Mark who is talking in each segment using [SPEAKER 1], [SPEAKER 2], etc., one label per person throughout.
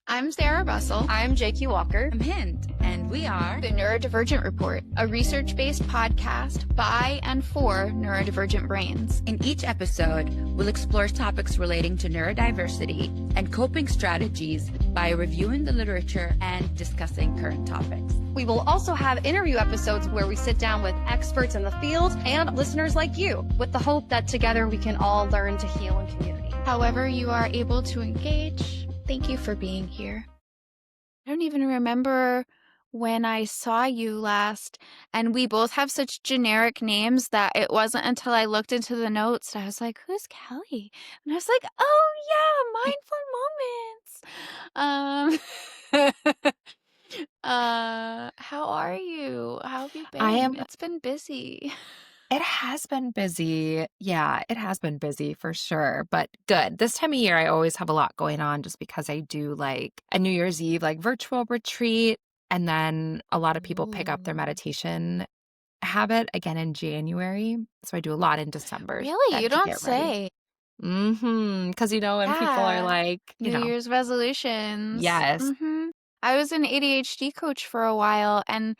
[SPEAKER 1] I'm Sarah Russell.
[SPEAKER 2] I'm JQ Walker.
[SPEAKER 3] I'm Hind, and we are
[SPEAKER 1] The Neurodivergent Report, a research-based podcast by and for neurodivergent brains.
[SPEAKER 3] In each episode, we'll explore topics relating to neurodiversity and coping strategies by reviewing the literature and discussing current topics.
[SPEAKER 2] We will also have interview episodes where we sit down with experts in the field and listeners like you, with the hope that together we can all learn to heal in community.
[SPEAKER 1] However you are able to engage, thank you for being here. I don't even remember when I saw you last, and we both have such generic names that it wasn't until I looked into the notes that I was like, who's Kelly? And I was like, oh yeah, mindful moments. How are you? How have you been? It's been busy.
[SPEAKER 4] It has been busy. Yeah, it has been busy for sure, but good. This time of year, I always have a lot going on just because I do like a New Year's Eve, like virtual retreat. And then a lot of people pick up their meditation habit again in January. So I do a lot in December.
[SPEAKER 1] Really? You don't say.
[SPEAKER 4] Because, when people are like,
[SPEAKER 1] New Year's resolutions.
[SPEAKER 4] Yes.
[SPEAKER 1] I was an ADHD coach for a while, and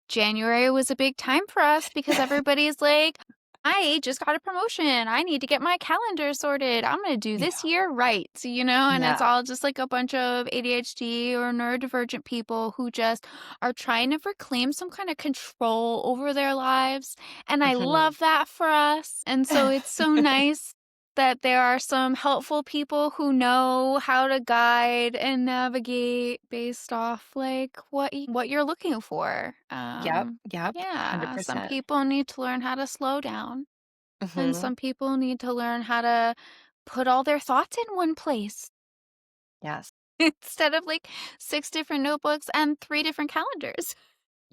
[SPEAKER 1] January was a big time for us because everybody's like, I just got a promotion. I need to get my calendar sorted. I'm going to do this year right. And it's all just like a bunch of ADHD or neurodivergent people who just are trying to reclaim some kind of control over their lives. And I love that for us. And so it's so nice that there are some helpful people who know how to guide and navigate based off like what you're looking for.
[SPEAKER 4] Yep.
[SPEAKER 1] Yeah.
[SPEAKER 4] 100%.
[SPEAKER 1] Some people need to learn how to slow down, and some people need to learn how to put all their thoughts in one place.
[SPEAKER 4] Yes.
[SPEAKER 1] Instead of like 6 different notebooks and 3 different calendars.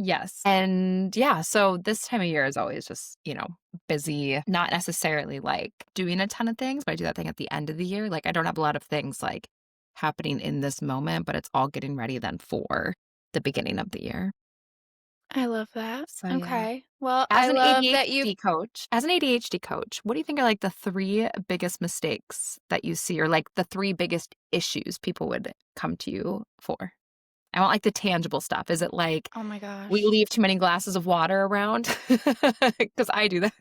[SPEAKER 4] Yes. And so this time of year is always just, busy, not necessarily like doing a ton of things, but I do that thing at the end of the year. Like I don't have a lot of things like happening in this moment, but it's all getting ready then for the beginning of the year.
[SPEAKER 1] I love that.
[SPEAKER 4] So,
[SPEAKER 1] okay. Yeah. Well,
[SPEAKER 4] as
[SPEAKER 1] I
[SPEAKER 4] an
[SPEAKER 1] love
[SPEAKER 4] ADHD
[SPEAKER 1] that you
[SPEAKER 4] coach, what do you think are like the 3 biggest mistakes that you see, or like the 3 biggest issues people would come to you for? I want like the tangible stuff. Is it like,
[SPEAKER 1] oh my gosh,
[SPEAKER 4] we leave too many glasses of water around? Because I do that.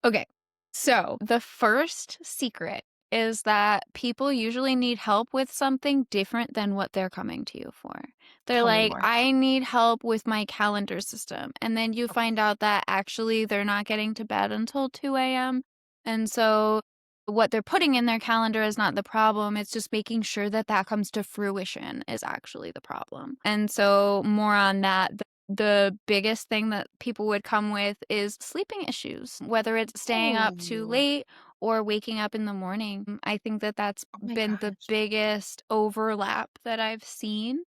[SPEAKER 1] Okay. So the first secret is that people usually need help with something different than what they're coming to you for. They're
[SPEAKER 4] Tell me
[SPEAKER 1] like,
[SPEAKER 4] more.
[SPEAKER 1] I need help with my calendar system. And then you find out that actually they're not getting to bed until 2 a.m. And so what they're putting in their calendar is not the problem. It's just making sure that that comes to fruition is actually the problem. And so more on that. The biggest thing that people would come with is sleeping issues, whether it's staying up too late or waking up in the morning. I think that that's been the biggest overlap that I've seen.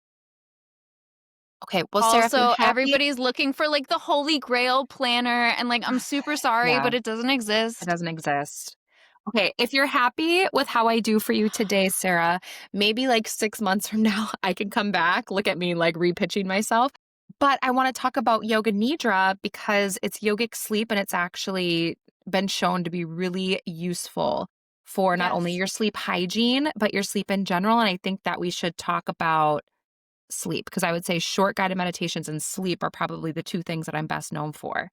[SPEAKER 4] Okay, well, Sarah,
[SPEAKER 1] also, everybody's looking for like the holy grail planner, and like, I'm super sorry, but it doesn't exist.
[SPEAKER 4] It doesn't exist. Okay, if you're happy with how I do for you today, Sarah, maybe like 6 months from now, I can come back, look at me like repitching myself. But I want to talk about Yoga Nidra because it's yogic sleep, and it's actually been shown to be really useful for not only your sleep hygiene, but your sleep in general. And I think that we should talk about sleep, because I would say short guided meditations and sleep are probably the 2 things that I'm best known for.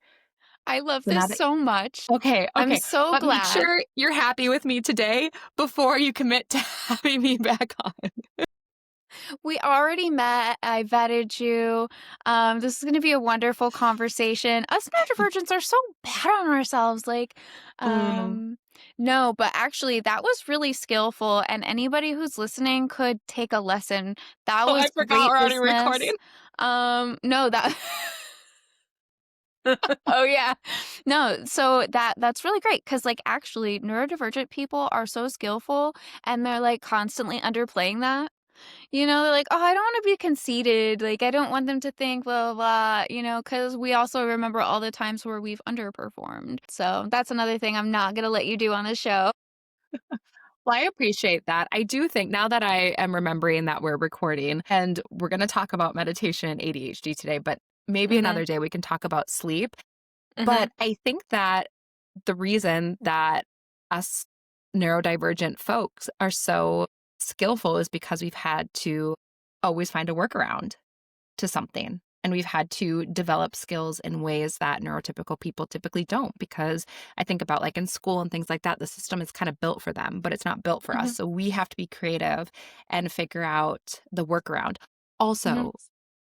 [SPEAKER 1] I love this so much.
[SPEAKER 4] Okay.
[SPEAKER 1] I'm so
[SPEAKER 4] but
[SPEAKER 1] glad.
[SPEAKER 4] Make sure you're happy with me today before you commit to having me back on.
[SPEAKER 1] We already met. I vetted you. This is going to be a wonderful conversation. Us neurodivergents are so bad on ourselves. Like, no, but actually that was really skillful, and anybody who's listening could take a lesson. That was
[SPEAKER 4] I forgot we're already
[SPEAKER 1] business.
[SPEAKER 4] recording.
[SPEAKER 1] No, that... oh yeah. No, so that's really great, because like actually neurodivergent people are so skillful, and they're like constantly underplaying that. They're like, oh, I don't want to be conceited. Like, I don't want them to think blah, blah, blah, because we also remember all the times where we've underperformed. So that's another thing I'm not going to let you do on the show.
[SPEAKER 4] Well, I appreciate that. I do think now that I am remembering that we're recording, and we're going to talk about meditation and ADHD today, but maybe another day we can talk about sleep. But I think that the reason that us neurodivergent folks are so skillful is because we've had to always find a workaround to something. And we've had to develop skills in ways that neurotypical people typically don't, because I think about like in school and things like that, the system is kind of built for them, but it's not built for us.
[SPEAKER 1] Mhm.
[SPEAKER 4] So we have to be creative and figure out the workaround.
[SPEAKER 1] Mhm.
[SPEAKER 4] Also,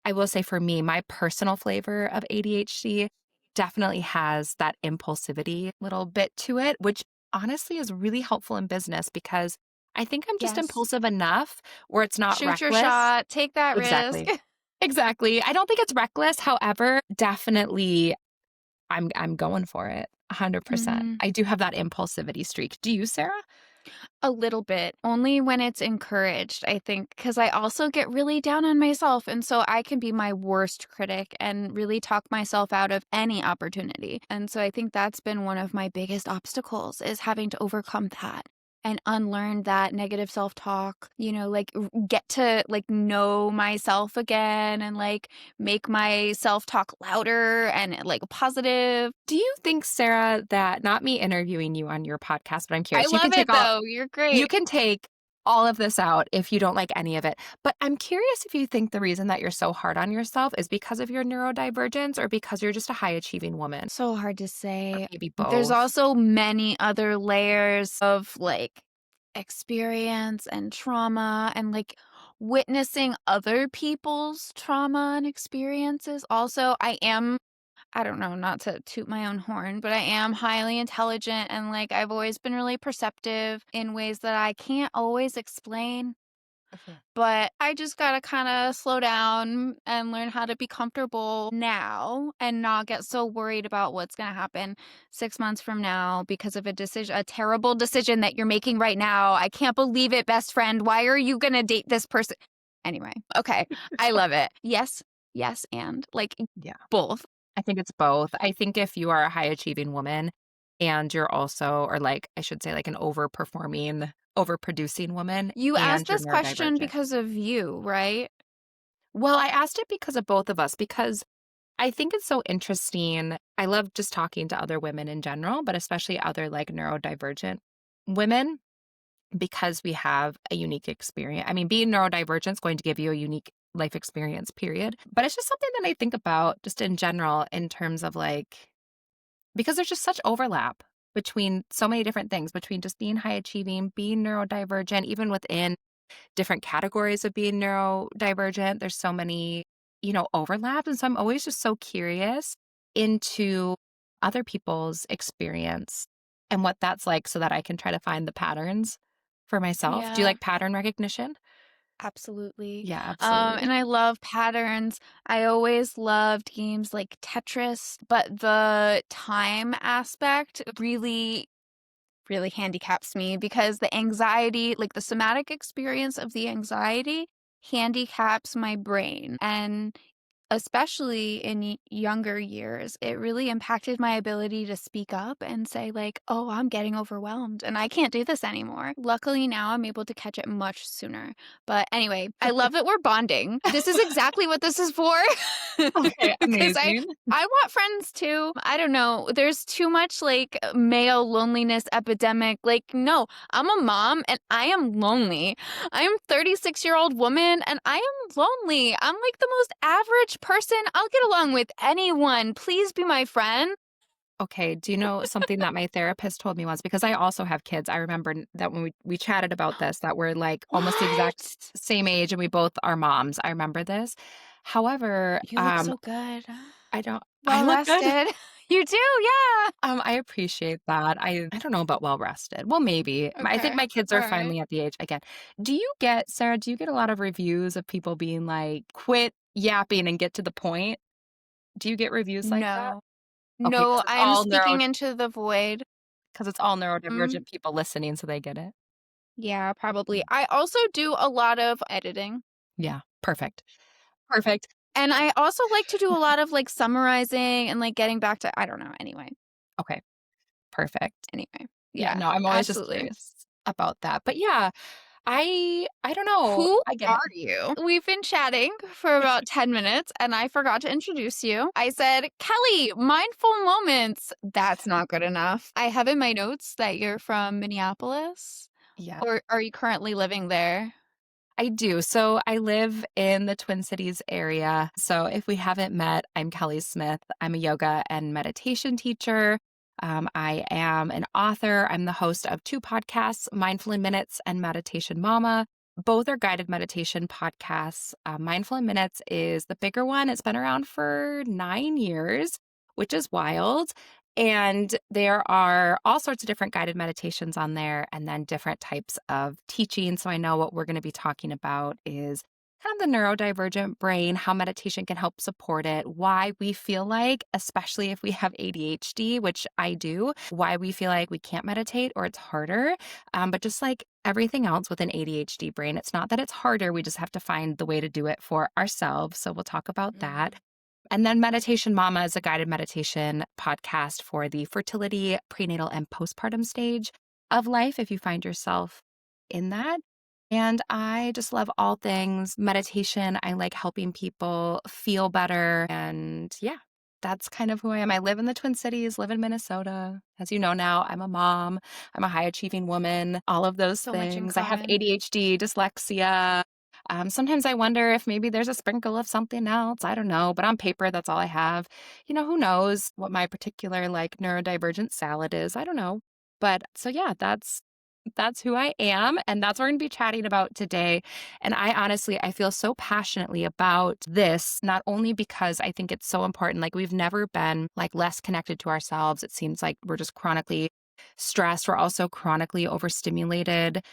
[SPEAKER 4] I will say for me, my personal flavor of ADHD definitely has that impulsivity little bit to it, which honestly is really helpful in business because I think I'm just
[SPEAKER 1] Yes.
[SPEAKER 4] impulsive enough where it's not
[SPEAKER 1] Shoot your
[SPEAKER 4] reckless.
[SPEAKER 1] shot, take that risk.
[SPEAKER 4] Exactly. Exactly. I don't think it's reckless. However, definitely I'm going for it 100%.
[SPEAKER 1] Mhm.
[SPEAKER 4] I do have that impulsivity streak. Do you, Sarah?
[SPEAKER 1] A little bit, only when it's encouraged, I think, because I also get really down on myself, and so I can be my worst critic and really talk myself out of any opportunity, and so I think that's been one of my biggest obstacles is having to overcome that and unlearn that negative self-talk, like, get to, like, know myself again and, like, make my self-talk louder and, like, positive.
[SPEAKER 4] Do you think, Sarah, that not me interviewing you on your podcast, but I'm
[SPEAKER 1] I
[SPEAKER 4] curious,
[SPEAKER 1] love it, though, you're
[SPEAKER 4] you
[SPEAKER 1] great.
[SPEAKER 4] can take all of this out if you don't like any of it. But I'm curious if you think the reason that you're so hard on yourself is because of your neurodivergence or because you're just a high achieving woman,
[SPEAKER 1] So hard to
[SPEAKER 4] or
[SPEAKER 1] say.
[SPEAKER 4] maybe
[SPEAKER 1] There's
[SPEAKER 4] both.
[SPEAKER 1] also many other layers of, like, experience and trauma and, like, witnessing other people's trauma and experiences. Also, I don't know, not to toot my own horn, but I am highly intelligent and, like, I've always been really perceptive in ways that I can't always explain.
[SPEAKER 4] Mhm.
[SPEAKER 1] But I just gotta kinda slow down and learn how to be comfortable now and not get so worried about what's gonna happen 6 months from now because of a terrible decision that you're making right now. I can't believe it, best friend. Why are you gonna date this person? Anyway, okay. I love it. Yes, yes, and, like,
[SPEAKER 4] Yeah.
[SPEAKER 1] both.
[SPEAKER 4] I think it's both. I think if you are a high achieving woman and you're also, or like, I should say, like an overperforming, overproducing woman
[SPEAKER 1] You asked
[SPEAKER 4] and you're
[SPEAKER 1] this question
[SPEAKER 4] neurodivergent.
[SPEAKER 1] because of you, right?
[SPEAKER 4] Well, I asked it because of both of us, because I think it's so interesting. I love just talking to other women in general, but especially other like neurodivergent women because we have a unique experience. I mean, being neurodivergent is going to give you a unique life experience, period. But it's just something that I think about just in general in terms of like, because there's just such overlap between so many different things, between just being high achieving, being neurodivergent, even within different categories of being neurodivergent. There's so many, overlaps. And so I'm always just so curious into other people's experience and what that's like so that I can try to find the patterns for myself. Do you
[SPEAKER 1] Yeah.
[SPEAKER 4] like pattern recognition?
[SPEAKER 1] Absolutely.
[SPEAKER 4] Yeah, absolutely.
[SPEAKER 1] And I love patterns. I always loved games like Tetris, but the time aspect really handicaps me because the anxiety, like the somatic experience of the anxiety, handicaps my brain. And especially in younger years, it really impacted my ability to speak up and say, like, oh, I'm getting overwhelmed and I can't do this anymore. Luckily, now I'm able to catch it much sooner. But anyway, I love that we're bonding. This is exactly what this is for.
[SPEAKER 4] Okay,
[SPEAKER 1] Because
[SPEAKER 4] amazing.
[SPEAKER 1] I want friends too. I don't know. There's too much like male loneliness epidemic. Like, no, I'm a mom and I am lonely. I am 36-year-old woman and I am lonely. I'm like the most average person. I'll get along with anyone. Please be my friend.
[SPEAKER 4] Okay, do you know something that my therapist told me once? Because I also have kids. I remember that when we chatted about this, that we're like almost the exact
[SPEAKER 1] What?
[SPEAKER 4] same age and we both are moms. I remember this. However,
[SPEAKER 1] You look so good.
[SPEAKER 4] I don't I
[SPEAKER 1] Well
[SPEAKER 4] look good.
[SPEAKER 1] rested. You do, yeah.
[SPEAKER 4] I appreciate that. I don't know about well rested. Well, maybe. I think
[SPEAKER 1] Okay.
[SPEAKER 4] my kids
[SPEAKER 1] All
[SPEAKER 4] are
[SPEAKER 1] right.
[SPEAKER 4] finally at the age again. Sarah, do you get a lot of reviews of people being like, quit yapping and get to the point? Do you get reviews like that?
[SPEAKER 1] No.
[SPEAKER 4] Okay,
[SPEAKER 1] No, I'm speaking into the void.
[SPEAKER 4] because it's all
[SPEAKER 1] Mm,
[SPEAKER 4] neurodivergent people listening, so they get it.
[SPEAKER 1] yeah, probably.
[SPEAKER 4] Mhm.
[SPEAKER 1] I also do a lot of editing.
[SPEAKER 4] Yeah, perfect. Perfect.
[SPEAKER 1] And I also like to do a lot of, like, summarizing and, like, getting back to I don't know,
[SPEAKER 4] Okay, perfect.
[SPEAKER 1] anyway.
[SPEAKER 4] Yeah,
[SPEAKER 1] Yeah,
[SPEAKER 4] no, I'm always just
[SPEAKER 1] absolutely.
[SPEAKER 4] curious about that. But yeah, I don't know.
[SPEAKER 1] Who
[SPEAKER 4] I get
[SPEAKER 1] are
[SPEAKER 4] it.
[SPEAKER 1] you? We've been chatting for about 10 minutes, and I forgot to introduce you. I said, "Kelly, mindful moments." That's not good enough. I have in my notes that you're from Minneapolis.
[SPEAKER 4] Yeah.
[SPEAKER 1] Or are you currently living there?
[SPEAKER 4] I do. So I live in the Twin Cities area. So if we haven't met, I'm Kelly Smith. I'm a yoga and meditation teacher. I am an author. I'm the host of two podcasts, Mindful in Minutes and Meditation Mama. Both are guided meditation podcasts. Mindful in Minutes is the bigger one. It's been around for 9 years, which is wild. And there are all sorts of different guided meditations on there and then different types of teaching. So I know what we're going to be talking about is kind of the neurodivergent brain, how meditation can help support it, why we feel like, especially if we have ADHD, which I do, why we feel like we can't meditate or it's harder. But just like everything else with an ADHD brain, it's not that it's harder. We just have to find the way to do it for ourselves. So we'll talk about that. And then Meditation Mama is a guided meditation podcast for the fertility, prenatal, and postpartum stage of life if you find yourself in that. And I just love all things meditation. I like helping people feel better. And yeah, that's kind of who I am. I live in the Twin Cities, live in Minnesota. As you know now, I'm a mom, I'm a high achieving woman, all of those
[SPEAKER 1] So much in
[SPEAKER 4] things. I have
[SPEAKER 1] common.
[SPEAKER 4] ADHD, dyslexia. Sometimes I wonder if maybe there's a sprinkle of something else. I don't know. But on paper, that's all I have. Who knows what my particular like neurodivergent salad is? I don't know. But so yeah, that's who I am. And that's what we're going to be chatting about today. And I feel so passionately about this, not only because I think it's so important. Like we've never been like less connected to ourselves. It seems like we're just chronically stressed. We're also chronically overstimulated.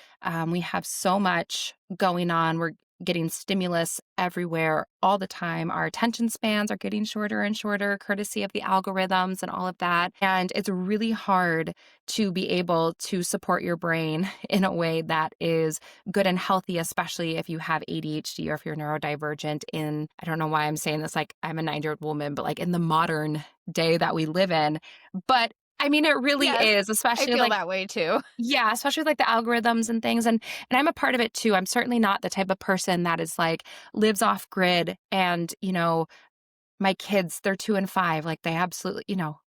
[SPEAKER 4] We have so much going on. We're getting stimulus everywhere all the time. Our attention spans are getting shorter and shorter, courtesy of the algorithms and all of that. And it's really hard to be able to support your brain in a way that is good and healthy, especially if you have ADHD or if you're neurodivergent I don't know why I'm saying this like I'm a 9-year-old woman, but like in the modern day that we live in. But I mean, it really
[SPEAKER 1] Yes,
[SPEAKER 4] is,
[SPEAKER 1] I
[SPEAKER 4] especially
[SPEAKER 1] feel
[SPEAKER 4] like
[SPEAKER 1] that way too.
[SPEAKER 4] yeah, especially with, like, the algorithms and things, and I'm a part of it too. I'm certainly not the type of person that is, like, lives off grid and, my kids, they're 2 and 5, like, they absolutely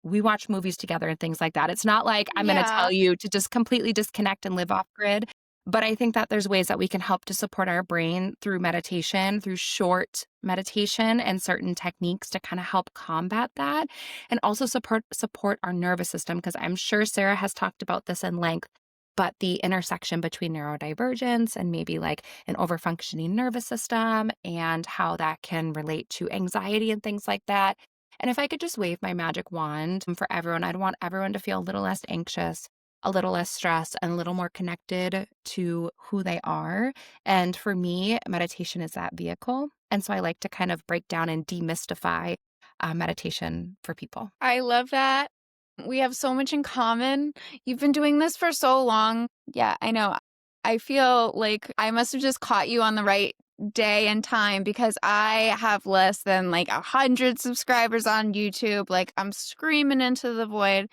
[SPEAKER 4] we watch movies together and things like that. It's not like I'm gonna tell
[SPEAKER 1] Yeah.
[SPEAKER 4] you to just completely disconnect and live off grid, but I think that there's ways that we can help to support our brain through meditation, through short meditation and certain techniques to kinda help combat that, and also support our nervous system. Because 'cause I'm sure Sarah has talked about this in length, but the intersection between neurodivergence and maybe, like, an overfunctioning nervous system and how that can relate to anxiety and things like that. And if I could just wave my magic wand for everyone, I'd want everyone to feel a little less anxious, a little less stressed, and a little more connected to who they are. And for me, meditation is that vehicle. And so I like to kind of break down and demystify meditation for people.
[SPEAKER 1] I love that. We have so much in common. You've been doing this for so long. Yeah, I know. I feel like I must have just caught you on the right day and time because I have less than like 100 subscribers on YouTube. Like I'm screaming into the void.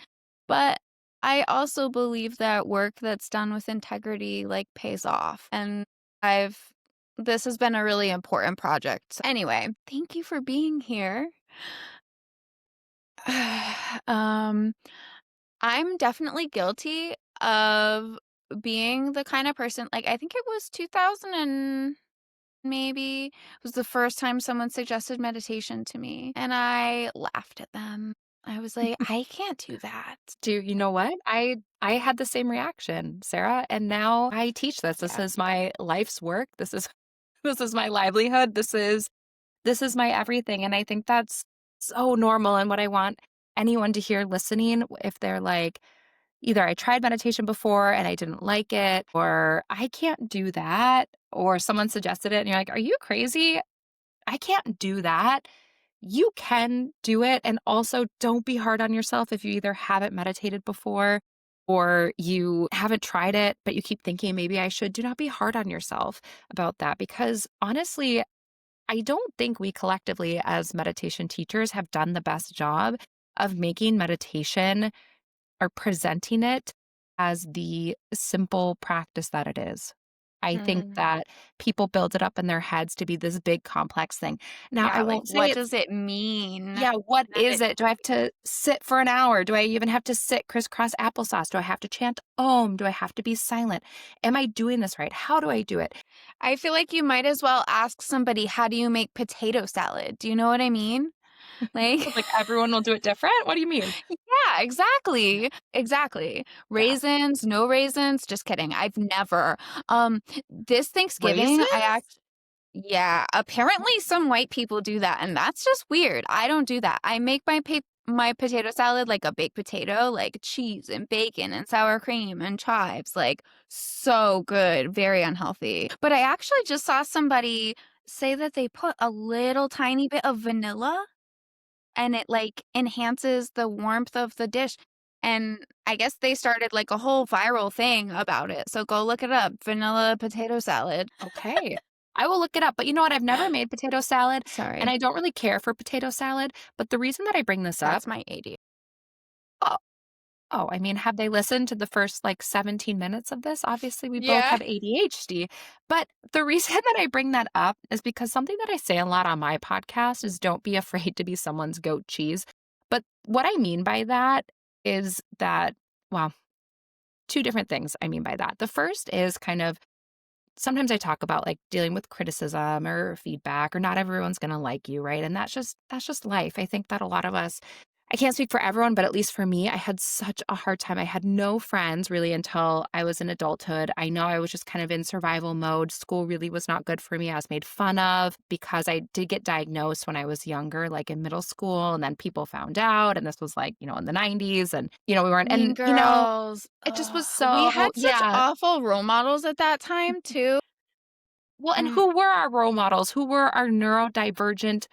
[SPEAKER 1] But I also believe that work that's done with integrity like pays off. And I've this has been a really important project. Anyway, thank you for being here. Um, I'm definitely guilty of being the kind of person like, I think it was 2000 and maybe was the first time someone suggested meditation to me, and I laughed at them. I was like, "I can't do that."
[SPEAKER 4] You know what? I had the same reaction, Sarah, and now I teach this. This
[SPEAKER 1] Yeah.
[SPEAKER 4] is my life's work. This is this is my livelihood. This is my everything, and I think that's so normal and what I want anyone to hear listening if they're like either I tried meditation before and I didn't like it or I can't do that or someone suggested it and you're like, "Are you crazy? I can't do that." You can do it. And also, don't be hard on yourself if you either haven't meditated before or you haven't tried it, but you keep thinking, maybe I should. Do not be hard on yourself about that because honestly, I don't think we collectively, as meditation teachers, have done the best job of making meditation or presenting it as the simple practice that it is. I think
[SPEAKER 1] Mm.
[SPEAKER 4] that people build it up in their heads to be this big complex thing. Now, I
[SPEAKER 1] Yeah, like,
[SPEAKER 4] won't say
[SPEAKER 1] what
[SPEAKER 4] it's
[SPEAKER 1] does it mean
[SPEAKER 4] yeah, what
[SPEAKER 1] that
[SPEAKER 4] is
[SPEAKER 1] it
[SPEAKER 4] it? Do I have to sit for an hour? Do I even have to sit crisscross applesauce? Do I have to chant Om? Do I have to be silent? Am I doing this right? How do I do it?
[SPEAKER 1] I feel like you might as well ask somebody, "How do you make potato salad?" Do you know what I mean? Like
[SPEAKER 4] Like everyone will do it different? What do you mean?
[SPEAKER 1] yeah,
[SPEAKER 4] Yeah.
[SPEAKER 1] exactly, exactly.
[SPEAKER 4] Yeah.
[SPEAKER 1] Raisins, no raisins, just kidding, I've never. This Thanksgiving, I
[SPEAKER 4] Raisins?
[SPEAKER 1] act yeah, apparently some white people do that, and that's just weird. I don't do that. I make my potato salad like a baked potato, like cheese and bacon and sour cream and chives, like so good, very unhealthy. But I actually just saw somebody say that they put a little tiny bit of vanilla and it like enhances the warmth of the dish. And I guess they started like a whole viral thing about it. So go look it up. Vanilla potato salad.
[SPEAKER 4] Okay. I will look it up, but you know what? I've never made potato salad, and
[SPEAKER 1] Sorry.
[SPEAKER 4] I don't really care for potato salad, but the reason that I bring this up
[SPEAKER 1] That's my AD.
[SPEAKER 4] oh, oh, I mean, have they listened to the first, like, 17 minutes of this? Obviously, we both
[SPEAKER 1] Yeah.
[SPEAKER 4] have ADHD, but the reason that I bring that up is because something that I say a lot on my podcast is don't be afraid to be someone's goat cheese, but what I mean by that is that well, 2 different things I mean by that. The first is kind of sometimes I talk about like dealing with criticism or feedback or not everyone's going to like you, right? And that's just life. I think that a lot of us I can't speak for everyone, but at least for me, I had such a hard time. I had no friends really until I was in adulthood. I know I was just kind of in survival mode. School really was not good for me. I was made fun of because I did get diagnosed when I was younger, like in middle school, and then people found out and this was like, in the 90s and we weren't
[SPEAKER 1] Mean
[SPEAKER 4] and
[SPEAKER 1] Girls.
[SPEAKER 4] it just was
[SPEAKER 1] We
[SPEAKER 4] so
[SPEAKER 1] had such
[SPEAKER 4] yeah.
[SPEAKER 1] awful role models at that time too.
[SPEAKER 4] Well, and
[SPEAKER 1] And
[SPEAKER 4] who were our role models? Who were our neurodivergent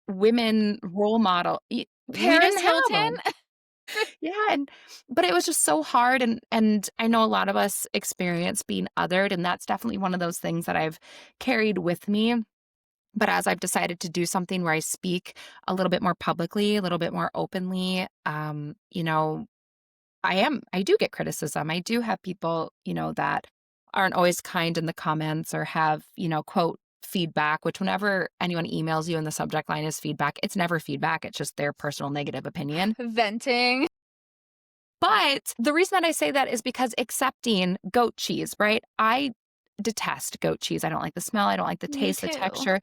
[SPEAKER 4] women role model? We
[SPEAKER 1] Paris
[SPEAKER 4] didn't have
[SPEAKER 1] Hilton.
[SPEAKER 4] 'em. Yeah, and but it was just so hard, and I know a lot of us experience being othered, and that's definitely one of those things that I've carried with me. But as I've decided to do something where I speak a little bit more publicly, a little bit more openly, I do get criticism. I do have people, that aren't always kind in the comments or have, quote, feedback, which whenever anyone emails you and the subject line is feedback, it's never feedback. It's just their personal negative opinion.
[SPEAKER 1] Venting.
[SPEAKER 4] But the reason that I say that is because accepting goat cheese, right? I detest goat cheese. I don't like the smell. I don't like the
[SPEAKER 1] Me
[SPEAKER 4] taste, the
[SPEAKER 1] too.
[SPEAKER 4] texture.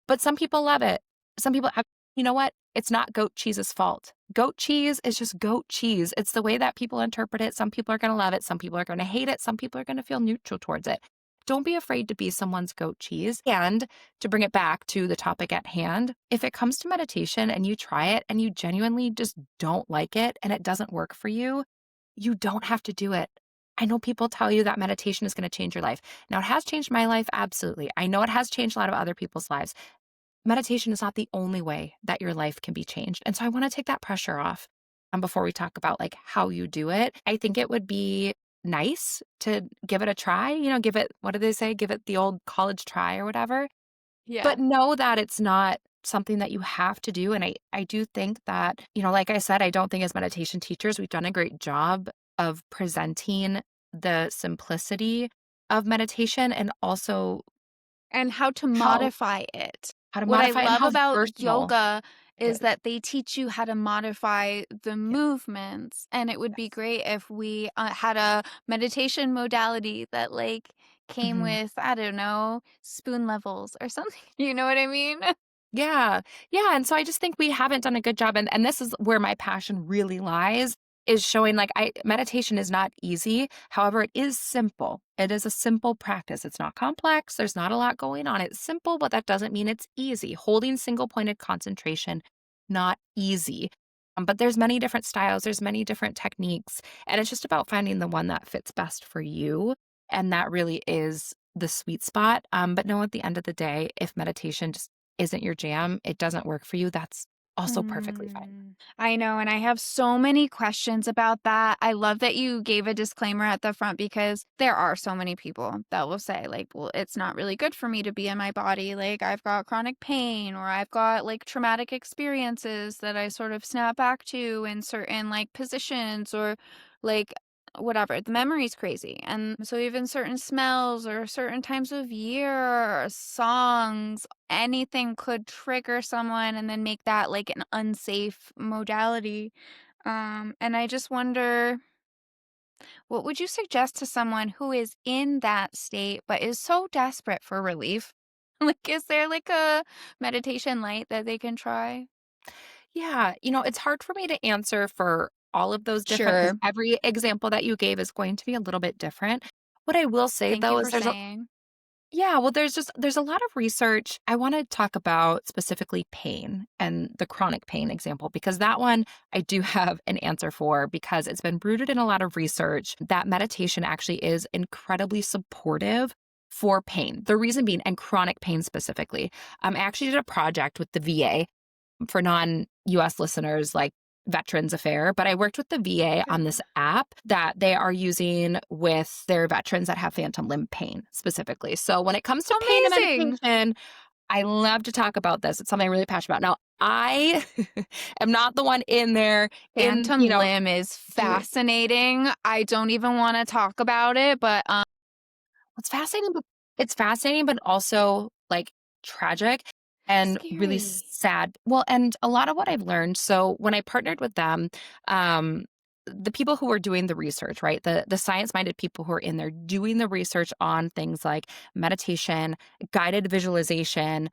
[SPEAKER 4] But some people love it. Some people have you know what? It's not goat cheese's fault. Goat cheese is just goat cheese. It's the way that people interpret it. Some people are gonna love it, some people are gonna hate it, some people are gonna feel neutral towards it. Don't be afraid to be someone's goat cheese. And to bring it back to the topic at hand, if it comes to meditation and you try it and you genuinely just don't like it and it doesn't work for you, you don't have to do it. I know people tell you that meditation is going to change your life. Now, it has changed my life, absolutely. I know it has changed a lot of other people's lives. Meditation is not the only way that your life can be changed. And so I want to take that pressure off before we talk about like how you do it. I think it would be nice to give it a try, give it, what do they say? Give it the old college try or whatever.
[SPEAKER 1] Yeah.
[SPEAKER 4] But know that it's not something that you have to do. And I do think that, like I said, I don't think as meditation teachers, we've done a great job of presenting the simplicity of meditation and also
[SPEAKER 1] And how to
[SPEAKER 4] how
[SPEAKER 1] modify it.
[SPEAKER 4] how to
[SPEAKER 1] What I
[SPEAKER 4] modify it and
[SPEAKER 1] love
[SPEAKER 4] how
[SPEAKER 1] about
[SPEAKER 4] versatile
[SPEAKER 1] yoga
[SPEAKER 4] it
[SPEAKER 1] is
[SPEAKER 4] is.
[SPEAKER 1] that they teach you how to modify the
[SPEAKER 4] Yeah.
[SPEAKER 1] movements, and it would be
[SPEAKER 4] Yes.
[SPEAKER 1] great if we had a meditation modality that like came
[SPEAKER 4] Mhm.
[SPEAKER 1] with, I don't know, spoon levels or something. You know what I mean?
[SPEAKER 4] Yeah. Yeah, and so I just think we haven't done a good job, and this is where my passion really lies, is showing, like, I meditation is not easy, however, it is simple. It is a simple practice. It's not complex, there's not a lot going on. It's simple, but that doesn't mean it's easy. Holding single-pointed concentration, not easy. But there's many different styles, there's many different techniques, and it's just about finding the one that fits best for you, and that really is the sweet spot, but no, at the end of the day, if meditation just isn't your jam, it doesn't work for you, that's also perfectly fine.
[SPEAKER 1] I know, and I have so many questions about that. I love that you gave a disclaimer at the front because there are so many people that will say, like, well, it's not really good for me to be in my body. Like, I've got chronic pain or I've got like traumatic experiences that I sort of snap back to in certain like positions or like whatever, the memory's crazy. And so even certain smells or certain times of year or songs, anything could trigger someone and then make that like an unsafe modality. And I just wonder, what would you suggest to someone who is in that state but is so desperate for relief? Like, is there like a meditation light that they can try?
[SPEAKER 4] Yeah, it's hard for me to answer for all of those different because
[SPEAKER 1] Sure.
[SPEAKER 4] every example that you gave is going to be a little bit different. What I will say
[SPEAKER 1] Thank you
[SPEAKER 4] though is
[SPEAKER 1] for saying.
[SPEAKER 4] there's a lot of research. I want to talk about specifically pain and the chronic pain example because that one I do have an answer for because it's been rooted in a lot of research that meditation actually is incredibly supportive for pain. The reason being, and chronic pain specifically. I actually did a project with the VA for non-US listeners, like Veterans Affair, but I worked with the VA on this app that they are using with their veterans that have phantom limb pain specifically. So when it comes to pain and
[SPEAKER 1] Amazing.
[SPEAKER 4] medication, I love to talk about this. It's something I'm really passionate about. Now, I am not the one in there in,
[SPEAKER 1] Phantom limb is
[SPEAKER 4] doing
[SPEAKER 1] fascinating. I don't even wanna talk about it, but,
[SPEAKER 4] it's fascinating, but it's fascinating, but also like tragic and really
[SPEAKER 1] scary.
[SPEAKER 4] sad. Well, and a lot of what I've learned. So when I partnered with them, um, the people who were doing the research, right? The science-minded people who are in there doing the research on things like meditation, guided visualization.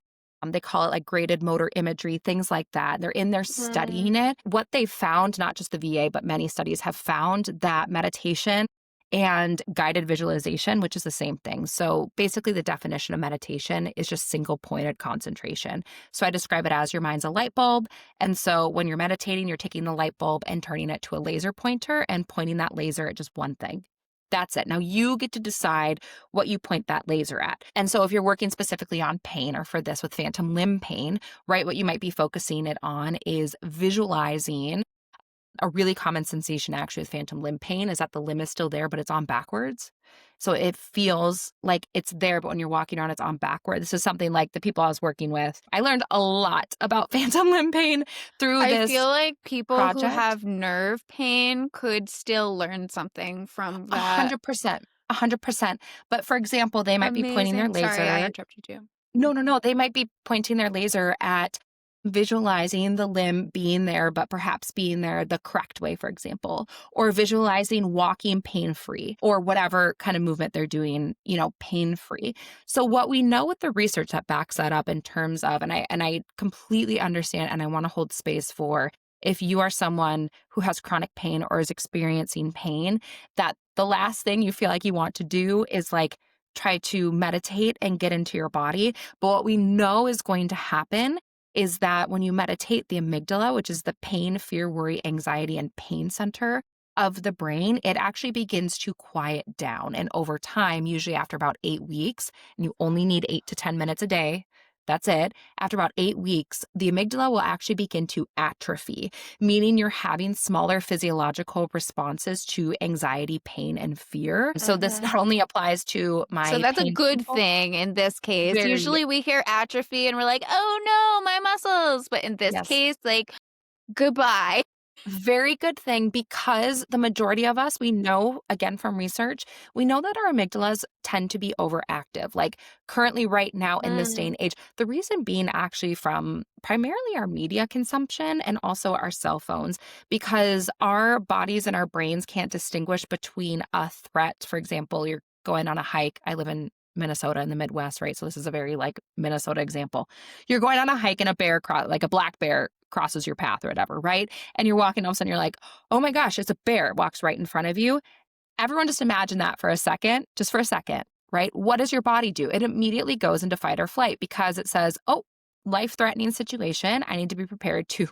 [SPEAKER 4] They call it like graded motor imagery, things like that. They're in there
[SPEAKER 1] Mm.
[SPEAKER 4] studying it. What they found, not just the VA, but many studies have found that meditation and guided visualization, which is the same thing. So basically, the definition of meditation is just single pointed concentration. So I describe it as your mind's a light bulb. And so when you're meditating, you're taking the light bulb and turning it to a laser pointer and pointing that laser at just one thing. That's it. Now you get to decide what you point that laser at. And so if you're working specifically on pain or for this with phantom limb pain, right, what you might be focusing it on is visualizing a really common sensation actually with phantom limb pain is that the limb is still there, but it's on backwards. So it feels like it's there, but when you're walking around, it's on backward. This is something like the people I was working with. I learned a lot about phantom limb pain through
[SPEAKER 1] I feel
[SPEAKER 4] this
[SPEAKER 1] like people who
[SPEAKER 4] project.
[SPEAKER 1] have nerve pain could still learn something from
[SPEAKER 4] A
[SPEAKER 1] that.
[SPEAKER 4] 100%. 100%. But for example, they might be pointing their
[SPEAKER 1] Amazing. Sorry, I
[SPEAKER 4] laser.
[SPEAKER 1] interrupted you.
[SPEAKER 4] No, no, no. They might be pointing their laser at visualizing the limb being there, but perhaps being there the correct way, for example, or visualizing walking pain free or whatever kind of movement they're doing, pain free. So what we know with the research that backs that up in terms of, and I completely understand and I want to hold space for if you are someone who has chronic pain or is experiencing pain, that the last thing you feel like you want to do is like try to meditate and get into your body. But what we know is going to happen is that when you meditate, the amygdala, which is the pain, fear, worry, anxiety, and pain center of the brain, it actually begins to quiet down. And over time, usually after about 8 weeks, and you only need 8 to 10 minutes a day. That's it. After about 8 weeks, the amygdala will actually begin to atrophy, meaning you're having smaller physiological responses to anxiety, pain, and fear. So, this
[SPEAKER 1] Mhm.
[SPEAKER 4] not only applies to
[SPEAKER 1] So
[SPEAKER 4] my
[SPEAKER 1] that's a
[SPEAKER 4] pain
[SPEAKER 1] good
[SPEAKER 4] people,
[SPEAKER 1] thing in this case.
[SPEAKER 4] very,
[SPEAKER 1] Usually we hear atrophy and we're like, "Oh no, my muscles." But in this
[SPEAKER 4] yes.
[SPEAKER 1] case, like, goodbye.
[SPEAKER 4] Very good thing because the majority of us, we know, again from research, we know that our amygdalas tend to be overactive. Like currently, right now, in this day and
[SPEAKER 1] Mm.
[SPEAKER 4] age, the reason being actually from primarily our media consumption and also our cell phones, because our bodies and our brains can't distinguish between a threat. For example, you're going on a hike. I live in Minnesota in the Midwest, right? So this is a very like Minnesota example. You're going on a hike and a bear, like a black bear crosses your path or whatever, right? And you're walking, all of a sudden you're like, oh my gosh, it's a bear, walks right in front of you. Everyone just imagine that for a second, just for a second, right? What does your body do? It immediately goes into fight or flight because it says, oh, life threatening situation. I need to be prepared to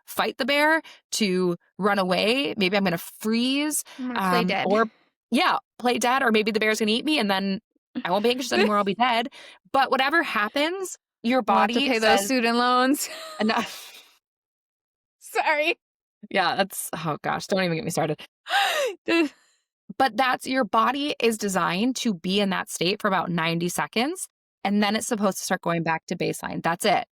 [SPEAKER 4] fight the bear, to run away. Maybe I'm going to freeze,
[SPEAKER 1] I'm gonna play dead.
[SPEAKER 4] or yeah, play dead, or maybe the bear's going to eat me and then I won't be anxious anymore. I'll be dead. But whatever happens, your
[SPEAKER 1] We'll have to
[SPEAKER 4] body
[SPEAKER 1] pay those
[SPEAKER 4] says,
[SPEAKER 1] student loans.
[SPEAKER 4] enough.
[SPEAKER 1] Sorry.
[SPEAKER 4] Yeah, oh gosh, don't even get me started. But that's your body is designed to be in that state for about 90 seconds, and then it's supposed to start going back to baseline. That's it.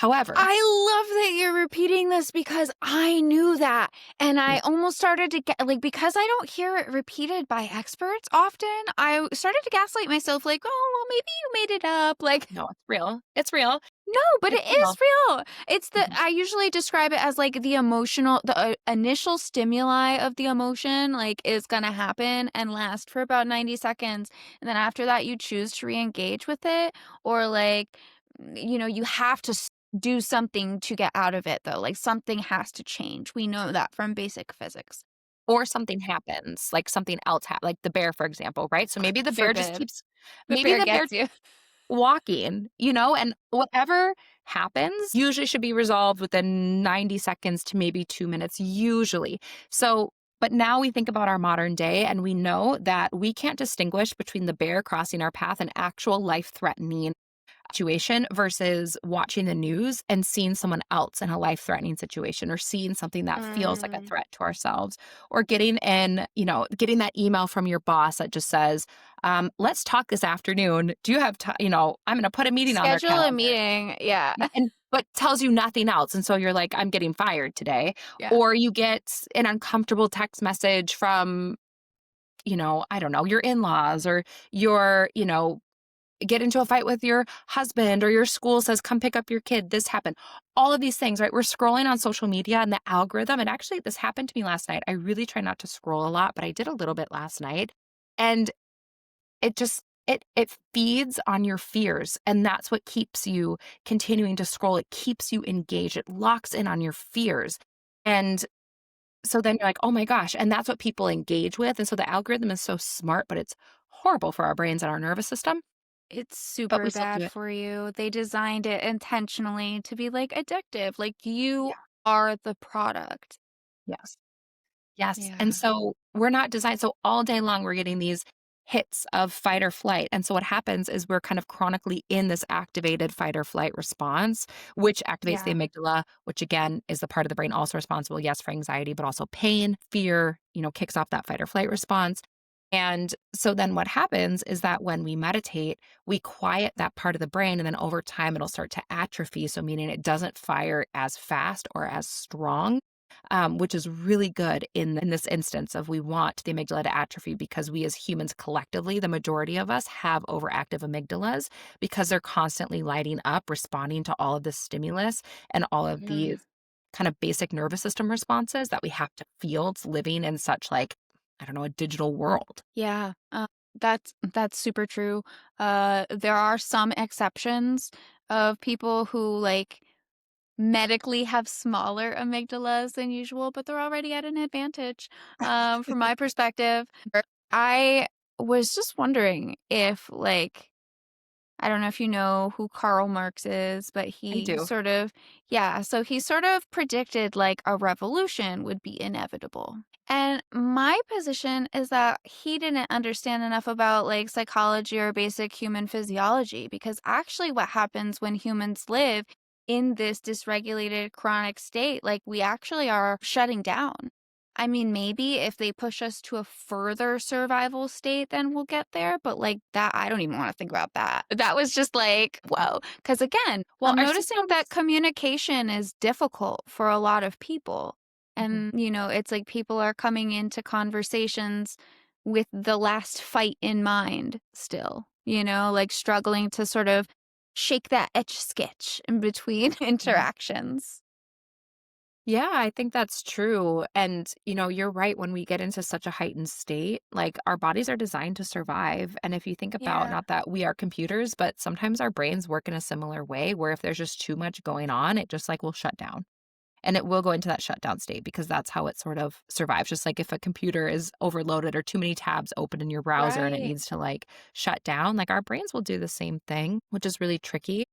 [SPEAKER 4] However,
[SPEAKER 1] I love that you're repeating this because I knew that. And I
[SPEAKER 4] yeah,
[SPEAKER 1] almost started to get, like, because I don't hear it repeated by experts often, I started to gaslight myself, like, oh, well, maybe you made it up. Like,
[SPEAKER 4] no, it's real. It's real.
[SPEAKER 1] no, but
[SPEAKER 4] It's
[SPEAKER 1] it
[SPEAKER 4] real.
[SPEAKER 1] is real. It's the,
[SPEAKER 4] Mhm.
[SPEAKER 1] I usually describe it as like the emotional, the initial stimuli of the emotion, like, is going to happen and last for about 90 seconds. And then after that, you choose to re engage with it, or like, you have to do something to get out of it, though. Like, something has to change. We know that from basic physics.
[SPEAKER 4] Or something happens, like something else like the bear, for example, right? So maybe the bear just
[SPEAKER 1] Forbid.
[SPEAKER 4] keeps
[SPEAKER 1] The
[SPEAKER 4] maybe
[SPEAKER 1] bear
[SPEAKER 4] the bear
[SPEAKER 1] gets you.
[SPEAKER 4] walking, and whatever happens usually should be resolved within 90 seconds to maybe 2 minutes, usually. So, but now we think about our modern day and we know that we can't distinguish between the bear crossing our path and actual life threatening situation versus watching the news and seeing someone else in a life-threatening situation or seeing something that feels like a
[SPEAKER 1] Mm.
[SPEAKER 4] threat to ourselves or getting that email from your boss that just says, let's talk this afternoon. Do you have time? I'm going to put a meeting on their
[SPEAKER 1] Schedule a
[SPEAKER 4] calendar.
[SPEAKER 1] meeting. Yeah.
[SPEAKER 4] Yeah, and but tells you nothing else. And so you're like, I'm getting fired today.
[SPEAKER 1] Yeah.
[SPEAKER 4] Or you get an uncomfortable text message from, I don't know, your in-laws or your get into a fight with your husband or your school says, come pick up your kid. This happened. All of these things, right? We're scrolling on social media and the algorithm. And actually, this happened to me last night. I really try not to scroll a lot, but I did a little bit last night. And it just, it feeds on your fears. And that's what keeps you continuing to scroll. It keeps you engaged. It locks in on your fears. And so then you're like, oh my gosh. And that's what people engage with. And so the algorithm is so smart, but it's horrible for our brains and our nervous system.
[SPEAKER 1] It's
[SPEAKER 4] But
[SPEAKER 1] super
[SPEAKER 4] we still do
[SPEAKER 1] bad
[SPEAKER 4] it.
[SPEAKER 1] for you. They designed it intentionally to be, like, addictive. Like, you
[SPEAKER 4] Yeah.
[SPEAKER 1] are the product.
[SPEAKER 4] Yes. Yes, and
[SPEAKER 1] Yeah.
[SPEAKER 4] so we're not designed so all day long, we're getting these hits of fight or flight, and so what happens is we're kind of chronically in this activated fight or flight response, which activates the
[SPEAKER 1] Yeah.
[SPEAKER 4] amygdala, which again is the part of the brain also responsible, yes, for anxiety, but also pain, fear, kicks off that fight or flight response, and so then what happens is that when we meditate, we quiet that part of the brain, and then over time, it'll start to atrophy, so meaning it doesn't fire as fast or as strong, which is really good in this instance of we want the amygdala to atrophy because we as humans collectively, the majority of us have overactive amygdalas because they're constantly lighting up, responding to all of this stimulus and all of
[SPEAKER 1] Mm.
[SPEAKER 4] these kind of basic nervous system responses that we have to field living in such like, I don't know, a digital world.
[SPEAKER 1] Yeah. That's super true. There are some exceptions of people who, like, medically have smaller amygdalas than usual, but they're already at an advantage, from my perspective. I was just wondering if, like, I don't know if you know who Karl Marx is, but
[SPEAKER 4] I
[SPEAKER 1] he
[SPEAKER 4] do.
[SPEAKER 1] sort of, yeah, so he sort of predicted like a revolution would be inevitable. And my position is that he didn't understand enough about like psychology or basic human physiology, because actually what happens when humans live in this dysregulated chronic state, like, we actually are shutting down. I mean, maybe if they push us to a further survival state, then we'll get there. But like that, I don't even want to think about that. That was just like, whoa. Because again,
[SPEAKER 4] Well,
[SPEAKER 1] I'm
[SPEAKER 4] our
[SPEAKER 1] noticing that
[SPEAKER 4] systems.
[SPEAKER 1] communication is difficult for a lot of people.
[SPEAKER 4] Mhm.
[SPEAKER 1] And, it's like people are coming into conversations with the last fight in mind still, like struggling to sort of shake that etch sketch in between
[SPEAKER 4] Mhm.
[SPEAKER 1] interactions.
[SPEAKER 4] Yeah, I think that's true. And, you're right. When we get into such a heightened state, like our bodies are designed to survive. And if you think about
[SPEAKER 1] Yeah.
[SPEAKER 4] not that we are computers, but sometimes our brains work in a similar way where if there's just too much going on, it just like will shut down and it will go into that shutdown state because that's how it sort of survives. Just like if a computer is overloaded or too many tabs open in your browser and it
[SPEAKER 1] Right.
[SPEAKER 4] needs to like shut down, like our brains will do the same thing, which is really tricky.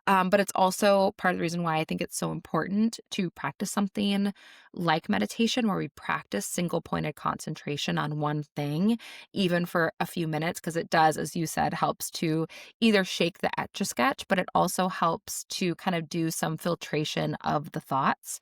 [SPEAKER 4] But it's also part of the reason why I think it's so important to practice something like meditation, where we practice single pointed concentration on one thing, even for a few minutes, because it does, as you said, helps to either shake the etch a sketch, but it also helps to kind of do some filtration of the thoughts.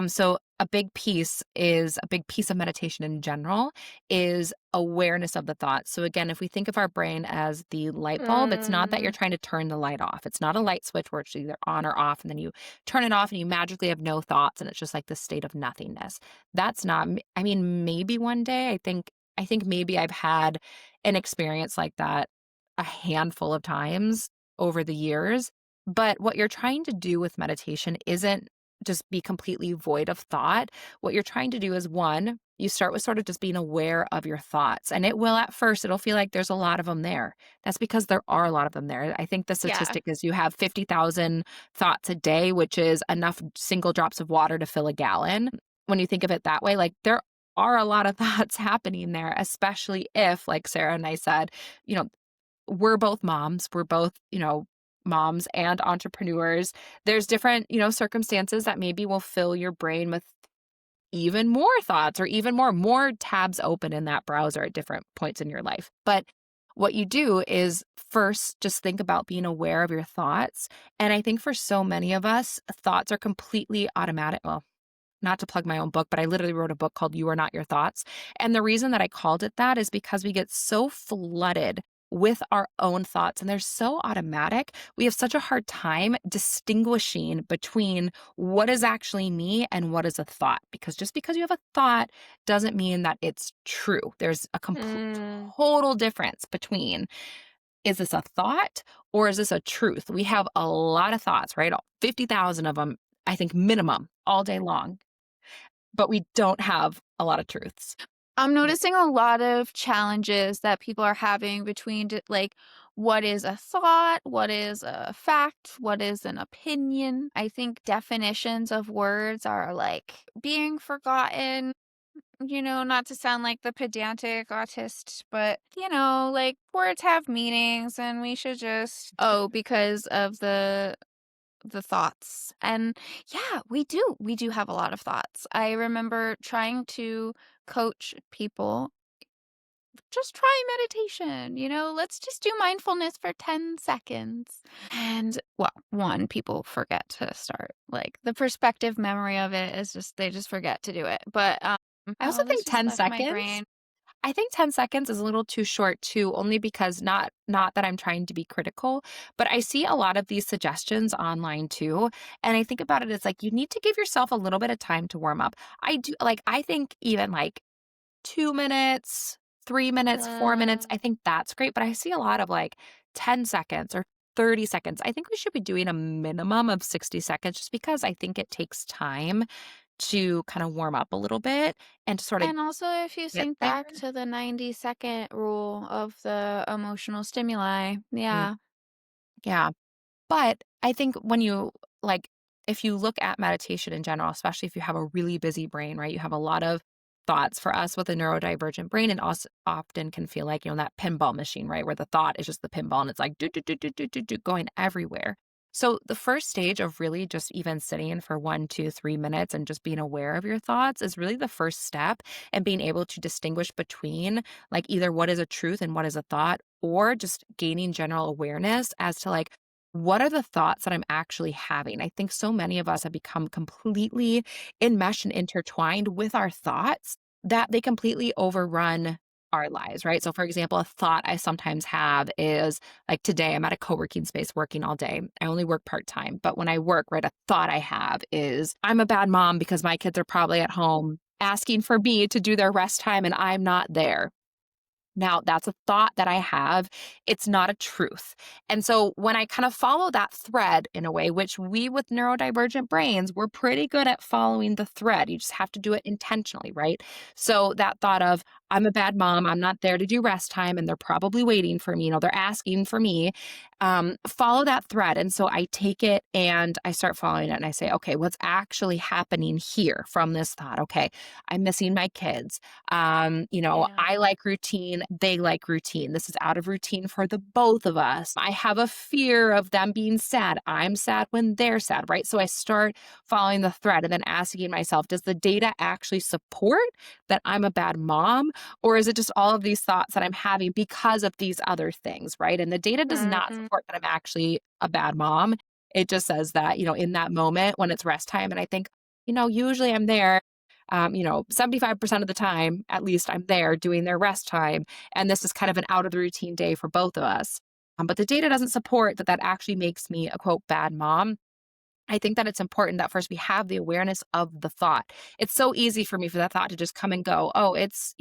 [SPEAKER 4] So a big piece of meditation in general is awareness of the thoughts. So again, if we think of our brain as the light bulb, it's not that you're
[SPEAKER 2] Mm,
[SPEAKER 4] trying to turn the light off. It's not a light switch where it's either on or off and then you turn it off and you magically have no thoughts and it's just like this state of nothingness. That's not I mean, maybe one day I think maybe I've had an experience like that a handful of times over the years. But what you're trying to do with meditation isn't just be completely void of thought. What you're trying to do is one, you start with sort of just being aware of your thoughts. And it will at first, it'll feel like there's a lot of them there. That's because there are a lot of them there. I think the
[SPEAKER 2] yeah.
[SPEAKER 4] statistic is you have 50,000 thoughts a day, which is enough single drops of water to fill a gallon. When you think of it that way, like there are a lot of thoughts happening there, especially if, like Sarah and I said, you know, we're both moms. We're both, moms and entrepreneurs. There's different, circumstances that maybe will fill your brain with even more thoughts or even more tabs open in that browser at different points in your life. But what you do is first just think about being aware of your thoughts. And I think for so many of us, thoughts are completely automatic. Well, not to plug my own book, but I literally wrote a book called You Are Not Your Thoughts. And the reason that I called it that is because we get so flooded with our own thoughts and they're so automatic. We have such a hard time distinguishing between what is actually me and what is a thought. Because just because you have a thought doesn't mean that it's true. There's a
[SPEAKER 2] Mm,
[SPEAKER 4] total difference between is this a thought or is this a truth? We have a lot of thoughts, right? 50,000 of them, I think, minimum all day long, but we don't have a lot of truths.
[SPEAKER 1] I'm
[SPEAKER 4] Yeah.
[SPEAKER 1] noticing a lot of challenges that people are having between like what is a thought, what is a fact, what is an opinion. I think definitions of words are like being forgotten. Not to sound like the pedantic autist, but like words have meanings and we should just because of the thoughts. And yeah, we do have a lot of thoughts. I remember trying to coach people, just try meditation, let's just do mindfulness for 10 seconds. And well, one, people forget to start. Like the perspective memory of it is just they just forget to do it. But
[SPEAKER 4] I also
[SPEAKER 1] oh, this
[SPEAKER 4] think
[SPEAKER 1] just
[SPEAKER 4] 10
[SPEAKER 1] left my
[SPEAKER 4] seconds
[SPEAKER 1] brain.
[SPEAKER 4] I think 10 seconds is a little too short too, only because not that I'm trying to be critical, but I see a lot of these suggestions online too. And I think about it as like you need to give yourself a little bit of time to warm up. I think even like 2 minutes, 3 minutes, 4 minutes,
[SPEAKER 2] mm.
[SPEAKER 4] I think that's great. But I see a lot of like 10 seconds or 30 seconds. I think we should be doing a minimum of 60 seconds just because I think it takes time to kind of warm up a little bit and to sort of
[SPEAKER 1] And also, if you
[SPEAKER 4] get
[SPEAKER 1] think
[SPEAKER 4] there.
[SPEAKER 1] back to the 90-second rule of the emotional stimuli,
[SPEAKER 4] Mm,
[SPEAKER 1] yeah.
[SPEAKER 4] yeah. But I think when you like, if you look at meditation in general, especially if you have a really busy brain, right? You have a lot of thoughts. For us with a neurodivergent brain, and also often can feel like, that pinball machine, right? Where the thought is just the pinball and it's like do, do, do, do, do, do, do, going everywhere. So the first stage of really just even sitting for 1, 2, 3 minutes and just being aware of your thoughts is really the first step and being able to distinguish between like either what is a truth and what is a thought, or just gaining general awareness as to like what are the thoughts that I'm actually having? I think so many of us have become completely enmeshed and intertwined with our thoughts that they completely overrun our lives, right? So, for example, a thought I sometimes have is like today, I'm at a co working space working all day. I only work part time, but when I work, right, a thought I have is I'm a bad mom because my kids are probably at home asking for me to do their rest time and I'm not there. Now, that's a thought that I have. It's not a truth. And so when I kind of follow that thread in a way, which we with neurodivergent brains, we're pretty good at following the thread. You just have to do it intentionally, right? So that thought of, I'm a bad mom, I'm not there to do rest time, and they're probably waiting for me, they're asking for me. Follow that thread. And so I take it and I start following it and I say, okay, what's actually happening here from this thought? Okay, I'm missing my kids.
[SPEAKER 2] Yeah.
[SPEAKER 4] I like routine, they like routine. This is out of routine for the both of us. I have a fear of them being sad. I'm sad when they're sad, right? So I start following the thread and then asking myself, does the data actually support that I'm a bad mom? Or is it just all of these thoughts that I'm having because of these other things, right? And the data does not
[SPEAKER 2] Mhm.
[SPEAKER 4] support that I'm actually a bad mom. It just says that, in that moment when it's rest time, and I think, usually I'm there 75% of the time, at least I'm there doing their rest time. And this is kind of an out of the routine day for both of us. But the data doesn't support that that actually makes me a quote bad mom. I think that it's important that first we have the awareness of the thought. It's so easy for me for that thought to just come and go. Oh, it's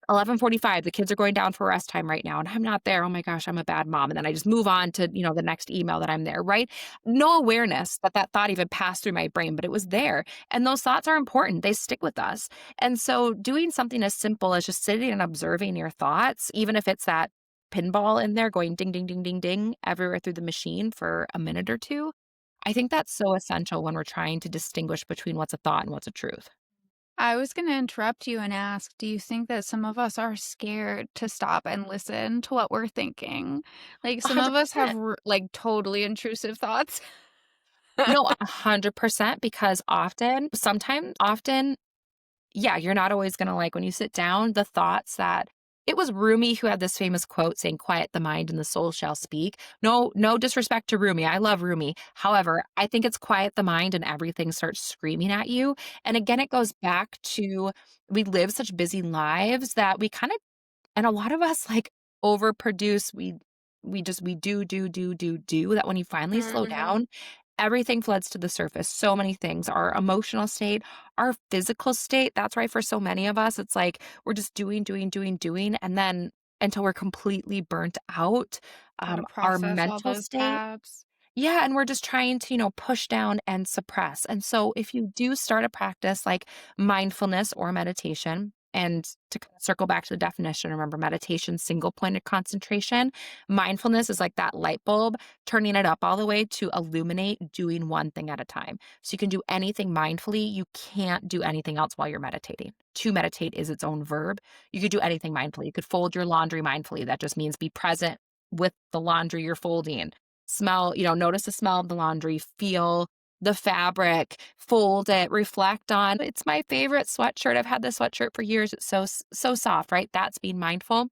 [SPEAKER 4] 11:45. The kids are going down for rest time right now and I'm not there. Oh my gosh, I'm a bad mom. And then I just move on to, the next email that I'm there, right? No awareness that that thought even passed through my brain, but it was there. And those thoughts are important. They stick with us. And so doing something as simple as just sitting and observing your thoughts, even if it's that pinball in there going ding, ding, ding, ding, ding everywhere through the machine for a minute or two, I think that's so essential when we're trying to distinguish between what's a thought and what's a truth.
[SPEAKER 1] I was going to interrupt you and ask, do you think that some of us are scared to stop and listen to what we're thinking? Like some of us have
[SPEAKER 4] 100%.
[SPEAKER 1] like totally intrusive thoughts.
[SPEAKER 4] No, 100% because often, yeah, you're not always gonna like when you sit down, the thoughts that it was Rumi who had this famous quote saying, "Quiet the mind and the soul shall speak." No disrespect to Rumi. I love Rumi. However, I think it's quiet the mind and everything starts screaming at you. And again, it goes back to we live such busy lives that we kind of and a lot of us like overproduce. We do that when you finally slow
[SPEAKER 2] Mhm.
[SPEAKER 4] down, everything floods to the surface. So many things, our emotional state, our physical state. That's right. For so many of us, it's like we're just doing, doing, doing, doing. And then until we're completely burnt out,
[SPEAKER 1] Gotta
[SPEAKER 4] our
[SPEAKER 1] process all
[SPEAKER 4] mental
[SPEAKER 1] those
[SPEAKER 4] state,
[SPEAKER 1] tabs.
[SPEAKER 4] yeah, and we're just trying to, push down and suppress. And so if you do start a practice like mindfulness or meditation, and to kind of circle back to the definition, remember meditation, single pointed concentration. Mindfulness is like that light bulb, turning it up all the way to illuminate doing one thing at a time. So you can do anything mindfully. You can't do anything else while you're meditating. To meditate is its own verb. You could do anything mindfully. You could fold your laundry mindfully. That just means be present with the laundry you're folding. Smell, notice the smell of the laundry, feel the fabric, fold it, reflect on. It's my favorite sweatshirt. I've had this sweatshirt for years. It's so soft, right? That's being mindful.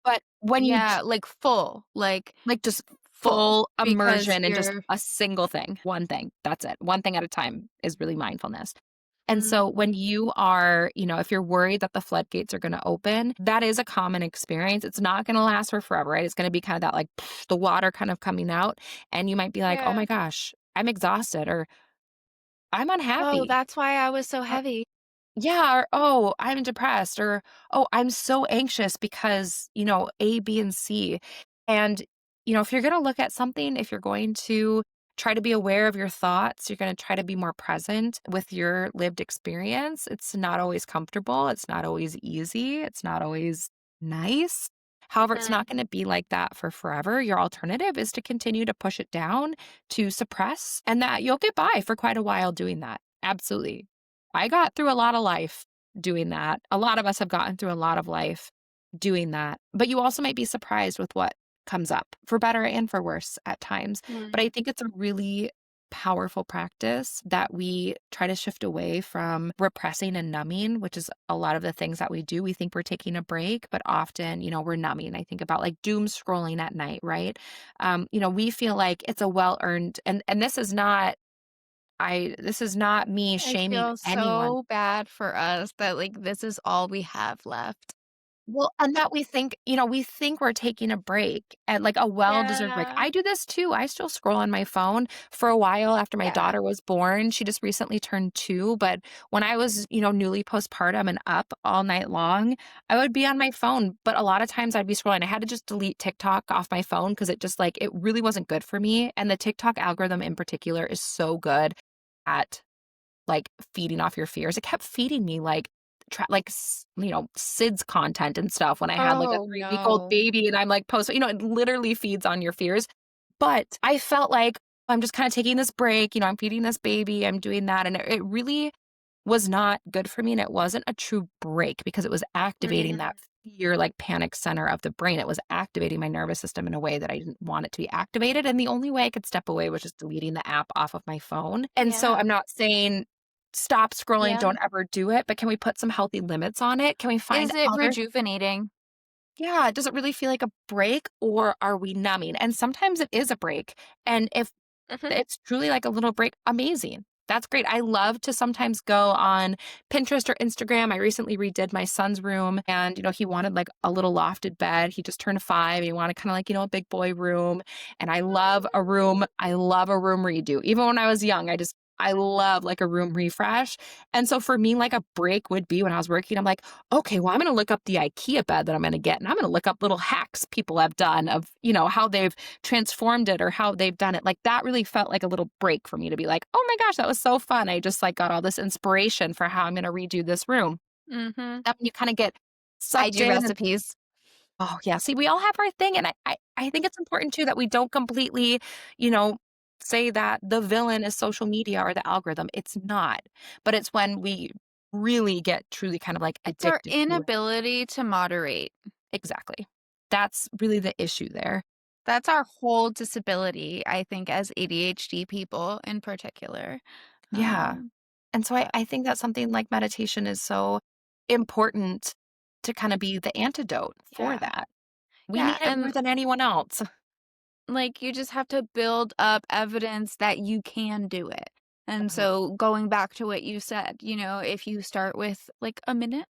[SPEAKER 4] But when you
[SPEAKER 1] Yeah, like full,
[SPEAKER 4] like just
[SPEAKER 1] full
[SPEAKER 4] full
[SPEAKER 1] because
[SPEAKER 4] immersion in just
[SPEAKER 1] you're
[SPEAKER 4] a single thing, one thing, that's it. One thing at a time is really mindfulness. And so
[SPEAKER 2] Mm.
[SPEAKER 4] when you are, if you're worried that the floodgates are going to open, that is a common experience. It's not going to last for forever, right? It's going to be kind of that like the water kind of coming out. And you might be like, oh
[SPEAKER 1] yeah.
[SPEAKER 4] my gosh, I'm exhausted or I'm
[SPEAKER 1] Oh,
[SPEAKER 4] unhappy.
[SPEAKER 1] that's why I was so
[SPEAKER 4] Or,
[SPEAKER 1] heavy.
[SPEAKER 4] yeah, or oh, I'm depressed, or oh, I'm so anxious because, A, B, and C. And, if you're going to look at something, if you're going to try to be aware of your thoughts, you're going to try to be more present with your lived experience. It's not always comfortable. It's not always easy. It's not always nice. However, it's
[SPEAKER 2] Mhm.
[SPEAKER 4] not going to be like that for forever. Your alternative is to continue to push it down, to suppress, and that you'll get by for quite a while doing that. Absolutely. I got through a lot of life doing that. A lot of us have gotten through a lot of life doing that. But you also might be surprised with what comes up, for better and for worse at times. But I
[SPEAKER 2] Mm.
[SPEAKER 4] think it's a really powerful practice that we try to shift away from repressing and numbing, which is a lot of the things that we do. We think we're taking a break, but often, we're numbing. I think about like doom scrolling at night, right? We feel like it's a well-earned and this is not me
[SPEAKER 1] I
[SPEAKER 4] shaming
[SPEAKER 1] feel
[SPEAKER 4] anyone.
[SPEAKER 1] so bad for us that like this is all we have left.
[SPEAKER 4] Well, and that we think we're taking a break and like a well-deserved break.
[SPEAKER 2] Yeah.
[SPEAKER 4] I do this too. I still scroll on my phone for a while after my
[SPEAKER 1] Yeah.
[SPEAKER 4] daughter was born. She just recently turned 2, but when I was, newly postpartum and up all night long, I would be on my phone, but a lot of times I'd be scrolling. I had to just delete TikTok off my phone because it just like it really wasn't good for me. And the TikTok algorithm in particular is so good at like, feeding off your fears. It kept feeding me, like, SIDS content and stuff when I had, like, a
[SPEAKER 1] Oh
[SPEAKER 4] 3-week-old
[SPEAKER 1] no.
[SPEAKER 4] baby and I'm, like, it literally feeds on your fears. But I felt like I'm just kinda taking this break, I'm feeding this baby, I'm doing that, and it really was not good for me, and it wasn't a true break because it was activating that
[SPEAKER 2] Mhm.
[SPEAKER 4] fear, like, panic center of the brain. It was activating my nervous system in a way that I didn't want it to be activated, and the only way I could step away was just deleting the app off of my phone. And so
[SPEAKER 2] Yeah.
[SPEAKER 4] I'm not saying stop scrolling,
[SPEAKER 2] Yeah.
[SPEAKER 4] don't ever do it, but can we put some healthy limits on it? Can we find
[SPEAKER 1] Is it
[SPEAKER 4] other
[SPEAKER 1] rejuvenating?
[SPEAKER 4] yeah, does it really feel like a break or are we numbing? And sometimes it is a break. And if
[SPEAKER 2] Mhm.
[SPEAKER 4] it's truly like a little break, amazing. That's great. I love to sometimes go on Pinterest or Instagram. I recently redid my son's room and, he wanted like a little lofted bed. He just turned 5. He wanted kind of like, a big boy room. And I love a room. I love a room redo. Even when I was young, I love like a room refresh. And so for me, like a break would be when I was working, I'm like, okay, well, I'm going to look up the IKEA bed that I'm going to get. And I'm going to look up little hacks people have done of, how they've transformed it or how they've done it. Like that really felt like a little break for me to be like, oh my gosh, that was so fun. I just like got all this inspiration for how I'm going to redo this room.
[SPEAKER 1] Mhm.
[SPEAKER 4] That when you kind of get
[SPEAKER 1] I
[SPEAKER 4] sucked
[SPEAKER 1] do
[SPEAKER 4] in and
[SPEAKER 1] recipes.
[SPEAKER 4] oh yeah, see, we all have our thing. And I think it's important too that we don't completely, you know, say that the villain is social media or the algorithm. It's not. But it's when we really get truly kind of like
[SPEAKER 1] It's our
[SPEAKER 4] addicted to it.
[SPEAKER 1] inability to moderate.
[SPEAKER 4] Exactly. That's really the issue there.
[SPEAKER 1] That's our whole disability, I think, as ADHD people in particular.
[SPEAKER 4] Yeah.
[SPEAKER 1] Um,
[SPEAKER 4] And so
[SPEAKER 1] but
[SPEAKER 4] I think that something like meditation is so important to kind of be the antidote for
[SPEAKER 1] yeah.
[SPEAKER 4] that. We
[SPEAKER 1] Yeah,
[SPEAKER 4] need it more
[SPEAKER 1] and,
[SPEAKER 4] than anyone else.
[SPEAKER 1] like, you just have to build up evidence that you can do it. And
[SPEAKER 4] Mhm.
[SPEAKER 1] so going back to what you said, if you start with, like, a minute,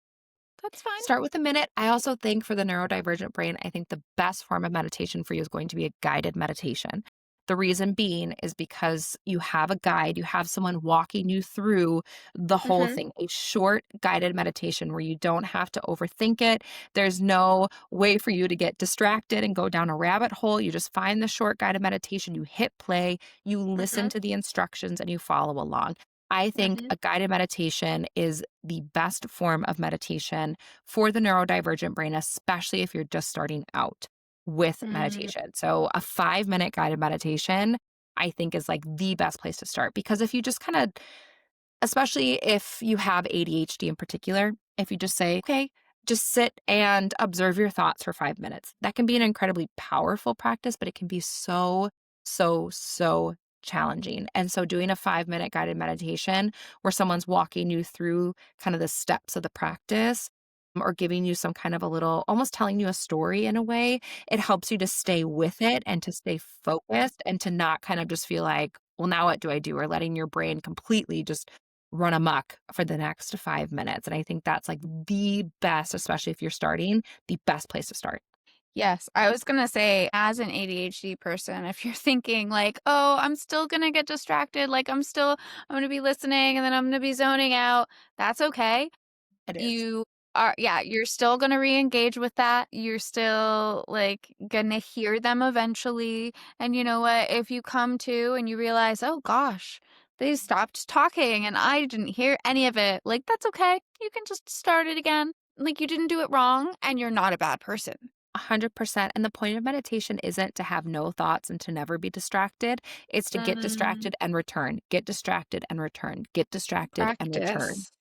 [SPEAKER 1] that's fine.
[SPEAKER 4] Start with a minute. I also think for the neurodivergent brain, I think the best form of meditation for you is going to be a guided meditation. The reason being is because you have a guide, you have someone walking you through the whole
[SPEAKER 1] Mhm,
[SPEAKER 4] thing, a short guided meditation where you don't have to overthink it. There's no way for you to get distracted and go down a rabbit hole. You just find the short guided meditation, you hit play, you listen
[SPEAKER 1] mhm,
[SPEAKER 4] to the instructions, and you follow along. I think
[SPEAKER 1] mhm,
[SPEAKER 4] a guided meditation is the best form of meditation for the neurodivergent brain, especially if you're just starting out with
[SPEAKER 1] mm,
[SPEAKER 4] meditation. So, a 5-minute guided meditation, I think, is like the best place to start because if you just kind of, especially if you have ADHD in particular, if you just say, okay, just sit and observe your thoughts for 5 minutes, that can be an incredibly powerful practice, but it can be so, so, so challenging. And so, doing a 5-minute guided meditation where someone's walking you through kind of the steps of the practice or giving you some kind of a little, almost telling you a story in a way, it helps you to stay with it and to stay focused and to not kind of just feel like, well, now what do I do? Or letting your brain completely just run amok for the next 5 minutes. And I think that's like the best, especially if you're starting, the best place to start.
[SPEAKER 1] yes, I was gonna say, as an ADHD person, if you're thinking like, "Oh, I'm still gonna get distracted, like, I'm gonna be listening and then I'm gonna be zoning out," that's okay.
[SPEAKER 4] It is.
[SPEAKER 1] You yeah, you're still gonna re-engage with that. You're still, like, gonna hear them eventually, and you know what? If you come to and you realize, "Oh gosh, they stopped talking and I didn't hear any of it," like, that's okay. You can just start it again. Like, you didn't do it wrong, and you're not a bad person.
[SPEAKER 4] 100%. And the point of meditation isn't to have no thoughts and to never be distracted. It's to get
[SPEAKER 1] Mm,
[SPEAKER 4] distracted and return, get distracted and return, get distracted and return.
[SPEAKER 1] practice.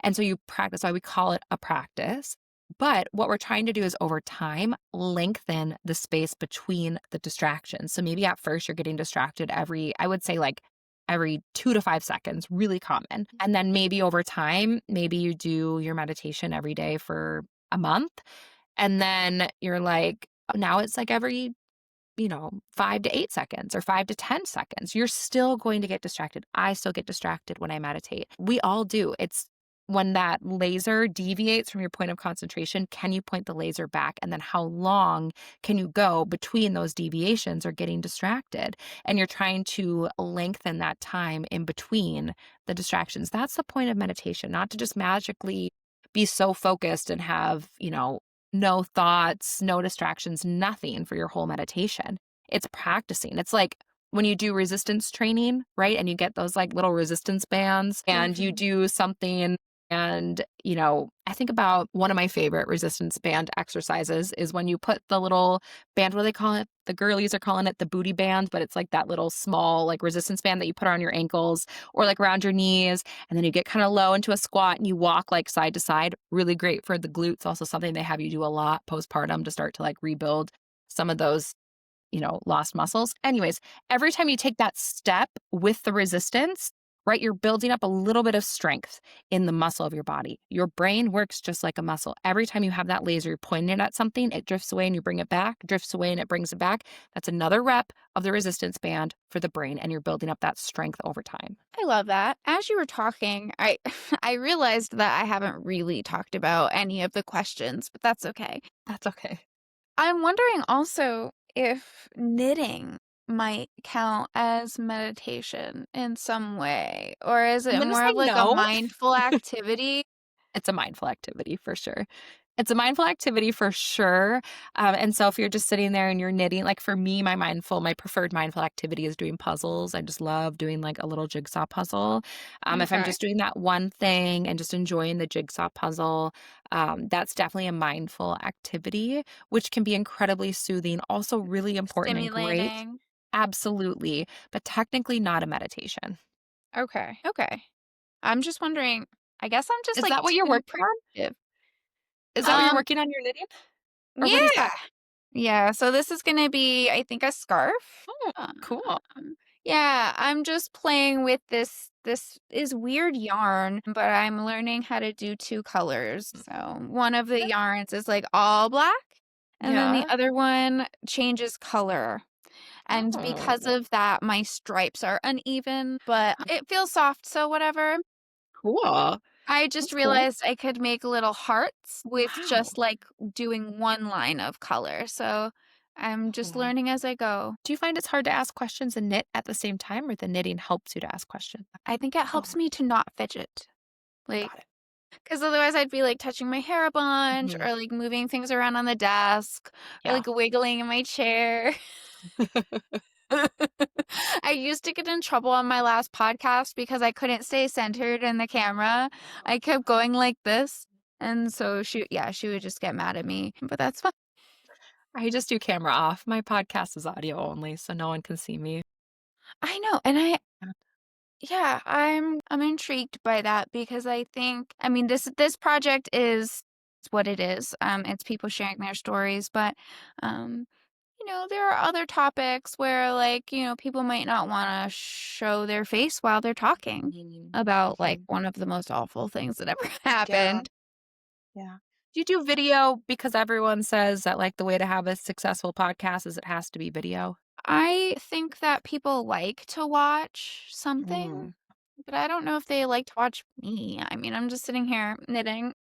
[SPEAKER 4] And so you practice, why we call it a practice. But what we're trying to do is over time, lengthen the space between the distractions. So maybe at first you're getting distracted I would say like every 2 to 5 seconds, really common. And then maybe over time, maybe you do your meditation every day for a month. And then you're like, oh, now it's like every 5 to 8 seconds or 5 to 10 seconds. You're still going to get distracted. I still get distracted when I meditate. We all do. It's when that laser deviates from your point of concentration, can you point the laser back? And then how long can you go between those deviations or getting distracted? And you're trying to lengthen that time in between the distractions. That's the point of meditation, not to just magically be so focused and have, no thoughts, no distractions, nothing for your whole meditation. It's practicing. It's like when you do resistance training, right? And you get those like little resistance bands and you
[SPEAKER 1] Mhm.
[SPEAKER 4] do something. And, I think about one of my favorite resistance band exercises is when you put the little band, what do they call it? The girlies are calling it the booty band, but it's like that little small like resistance band that you put on your ankles or like around your knees. And then you get kind of low into a squat and you walk like side to side. Really great for the glutes. Also something they have you do a lot postpartum to start to like rebuild some of those, lost muscles. Anyways, every time you take that step with the resistance, right? You're building up a little bit of strength in the muscle of your body. Your brain works just like a muscle. Every time you have that laser, you're pointing it at something, it drifts away and you bring it back, drifts away and it brings it back. That's another rep of the resistance band for the brain, and you're building up that strength over time.
[SPEAKER 1] I love that. As you were talking, I I realized that I haven't really talked about any of the questions, but that's okay.
[SPEAKER 4] That's okay.
[SPEAKER 1] I'm wondering also if knitting might count as meditation in some way, or is
[SPEAKER 4] I'm
[SPEAKER 1] it
[SPEAKER 4] going to
[SPEAKER 1] more
[SPEAKER 4] say
[SPEAKER 1] of like a
[SPEAKER 4] no.
[SPEAKER 1] mindful activity?
[SPEAKER 4] It's a mindful activity for sure. It's a mindful activity for sure. And so if you're just sitting there and you're knitting, like for me, my preferred mindful activity is doing puzzles. I just love doing like a little jigsaw puzzle. If I'm
[SPEAKER 1] Okay.
[SPEAKER 4] just doing that one thing and just enjoying the jigsaw puzzle, that's definitely a mindful activity, which can be incredibly soothing, also really important and great.
[SPEAKER 1] Stimulating.
[SPEAKER 4] Absolutely. But technically not a meditation.
[SPEAKER 1] Okay. Okay. I'm just wondering, I guess I'm just
[SPEAKER 4] Is
[SPEAKER 1] like
[SPEAKER 4] that what you're
[SPEAKER 1] too
[SPEAKER 4] working on?
[SPEAKER 1] productive.
[SPEAKER 4] Is that what you're
[SPEAKER 1] Um,
[SPEAKER 4] working on your knitting? Or what is
[SPEAKER 1] yeah.
[SPEAKER 4] that?
[SPEAKER 1] Yeah, so this is gonna be, I think, a scarf.
[SPEAKER 4] Oh, cool.
[SPEAKER 1] Yeah, I'm just playing with this is weird yarn, but I'm learning how to do 2 colors.
[SPEAKER 4] Mm.
[SPEAKER 1] So, one of the yarns is, like, all black, and then the
[SPEAKER 4] Yeah.
[SPEAKER 1] other one changes color. And because
[SPEAKER 4] Oh,
[SPEAKER 1] of that, my stripes are uneven, but it feels soft, so whatever.
[SPEAKER 4] cool.
[SPEAKER 1] I just
[SPEAKER 4] That's cool.
[SPEAKER 1] realized I could make little hearts with
[SPEAKER 4] Wow.
[SPEAKER 1] just, like, doing one line of color, so I'm just
[SPEAKER 4] Cool.
[SPEAKER 1] learning as I go.
[SPEAKER 4] Do you find it's hard to ask questions and knit at the same time, or the knitting helps you to ask questions?
[SPEAKER 1] I think it
[SPEAKER 4] Oh,
[SPEAKER 1] helps me to not fidget, like,
[SPEAKER 4] got it.
[SPEAKER 1] because otherwise I'd be, like, touching my hair a bunch
[SPEAKER 4] Mhm.
[SPEAKER 1] or, like, moving things around on the desk or,
[SPEAKER 4] Yeah.
[SPEAKER 1] like, wiggling in my chair. I used to get in trouble on my last podcast because I couldn't stay centered in the camera. I kept going like this, and so she would just get mad at me, but that's fine.
[SPEAKER 4] I just do camera off. My podcast is audio only, so no one can see me.
[SPEAKER 1] I know, and yeah, I'm intrigued by that because I think I mean this project is what it is. It's people sharing their stories, but um there are other topics where like, people might not want to show their face while they're talking
[SPEAKER 4] Mhm.
[SPEAKER 1] about like
[SPEAKER 4] Mhm.
[SPEAKER 1] one of the most awful things that ever
[SPEAKER 4] Yeah.
[SPEAKER 1] happened.
[SPEAKER 4] Yeah. Do you do video because everyone says that like the way to have a successful podcast is it has to be video?
[SPEAKER 1] I think that people like to watch something,
[SPEAKER 4] Mm.
[SPEAKER 1] but I don't know if they like to watch me. I mean, I'm just sitting here knitting.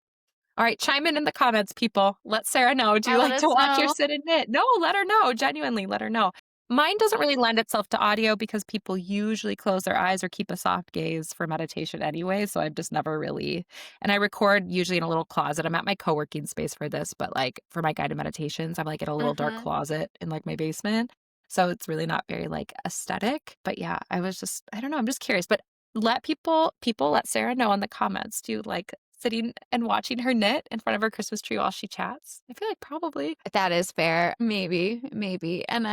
[SPEAKER 4] All right, chime in the comments, people. Let Sarah know. Do you
[SPEAKER 1] Let
[SPEAKER 4] like to
[SPEAKER 1] us
[SPEAKER 4] watch her
[SPEAKER 1] know.
[SPEAKER 4] sit and knit? No, let her know. Genuinely, let her know. Mine doesn't really lend itself to audio because people usually close their eyes or keep a soft gaze for meditation anyway. So I've just never really, and I record usually in a little closet. I'm at my co working space for this, but like for my guided meditations, I'm like in a little dark
[SPEAKER 1] Mhm.
[SPEAKER 4] closet in like my basement. So it's really not very like aesthetic. But yeah, I don't know, I'm just curious. But let let Sarah know in the comments. Do you like sitting and watching her knit in front of her Christmas tree while she chats? I feel like probably.
[SPEAKER 1] That is fair. Maybe, maybe. And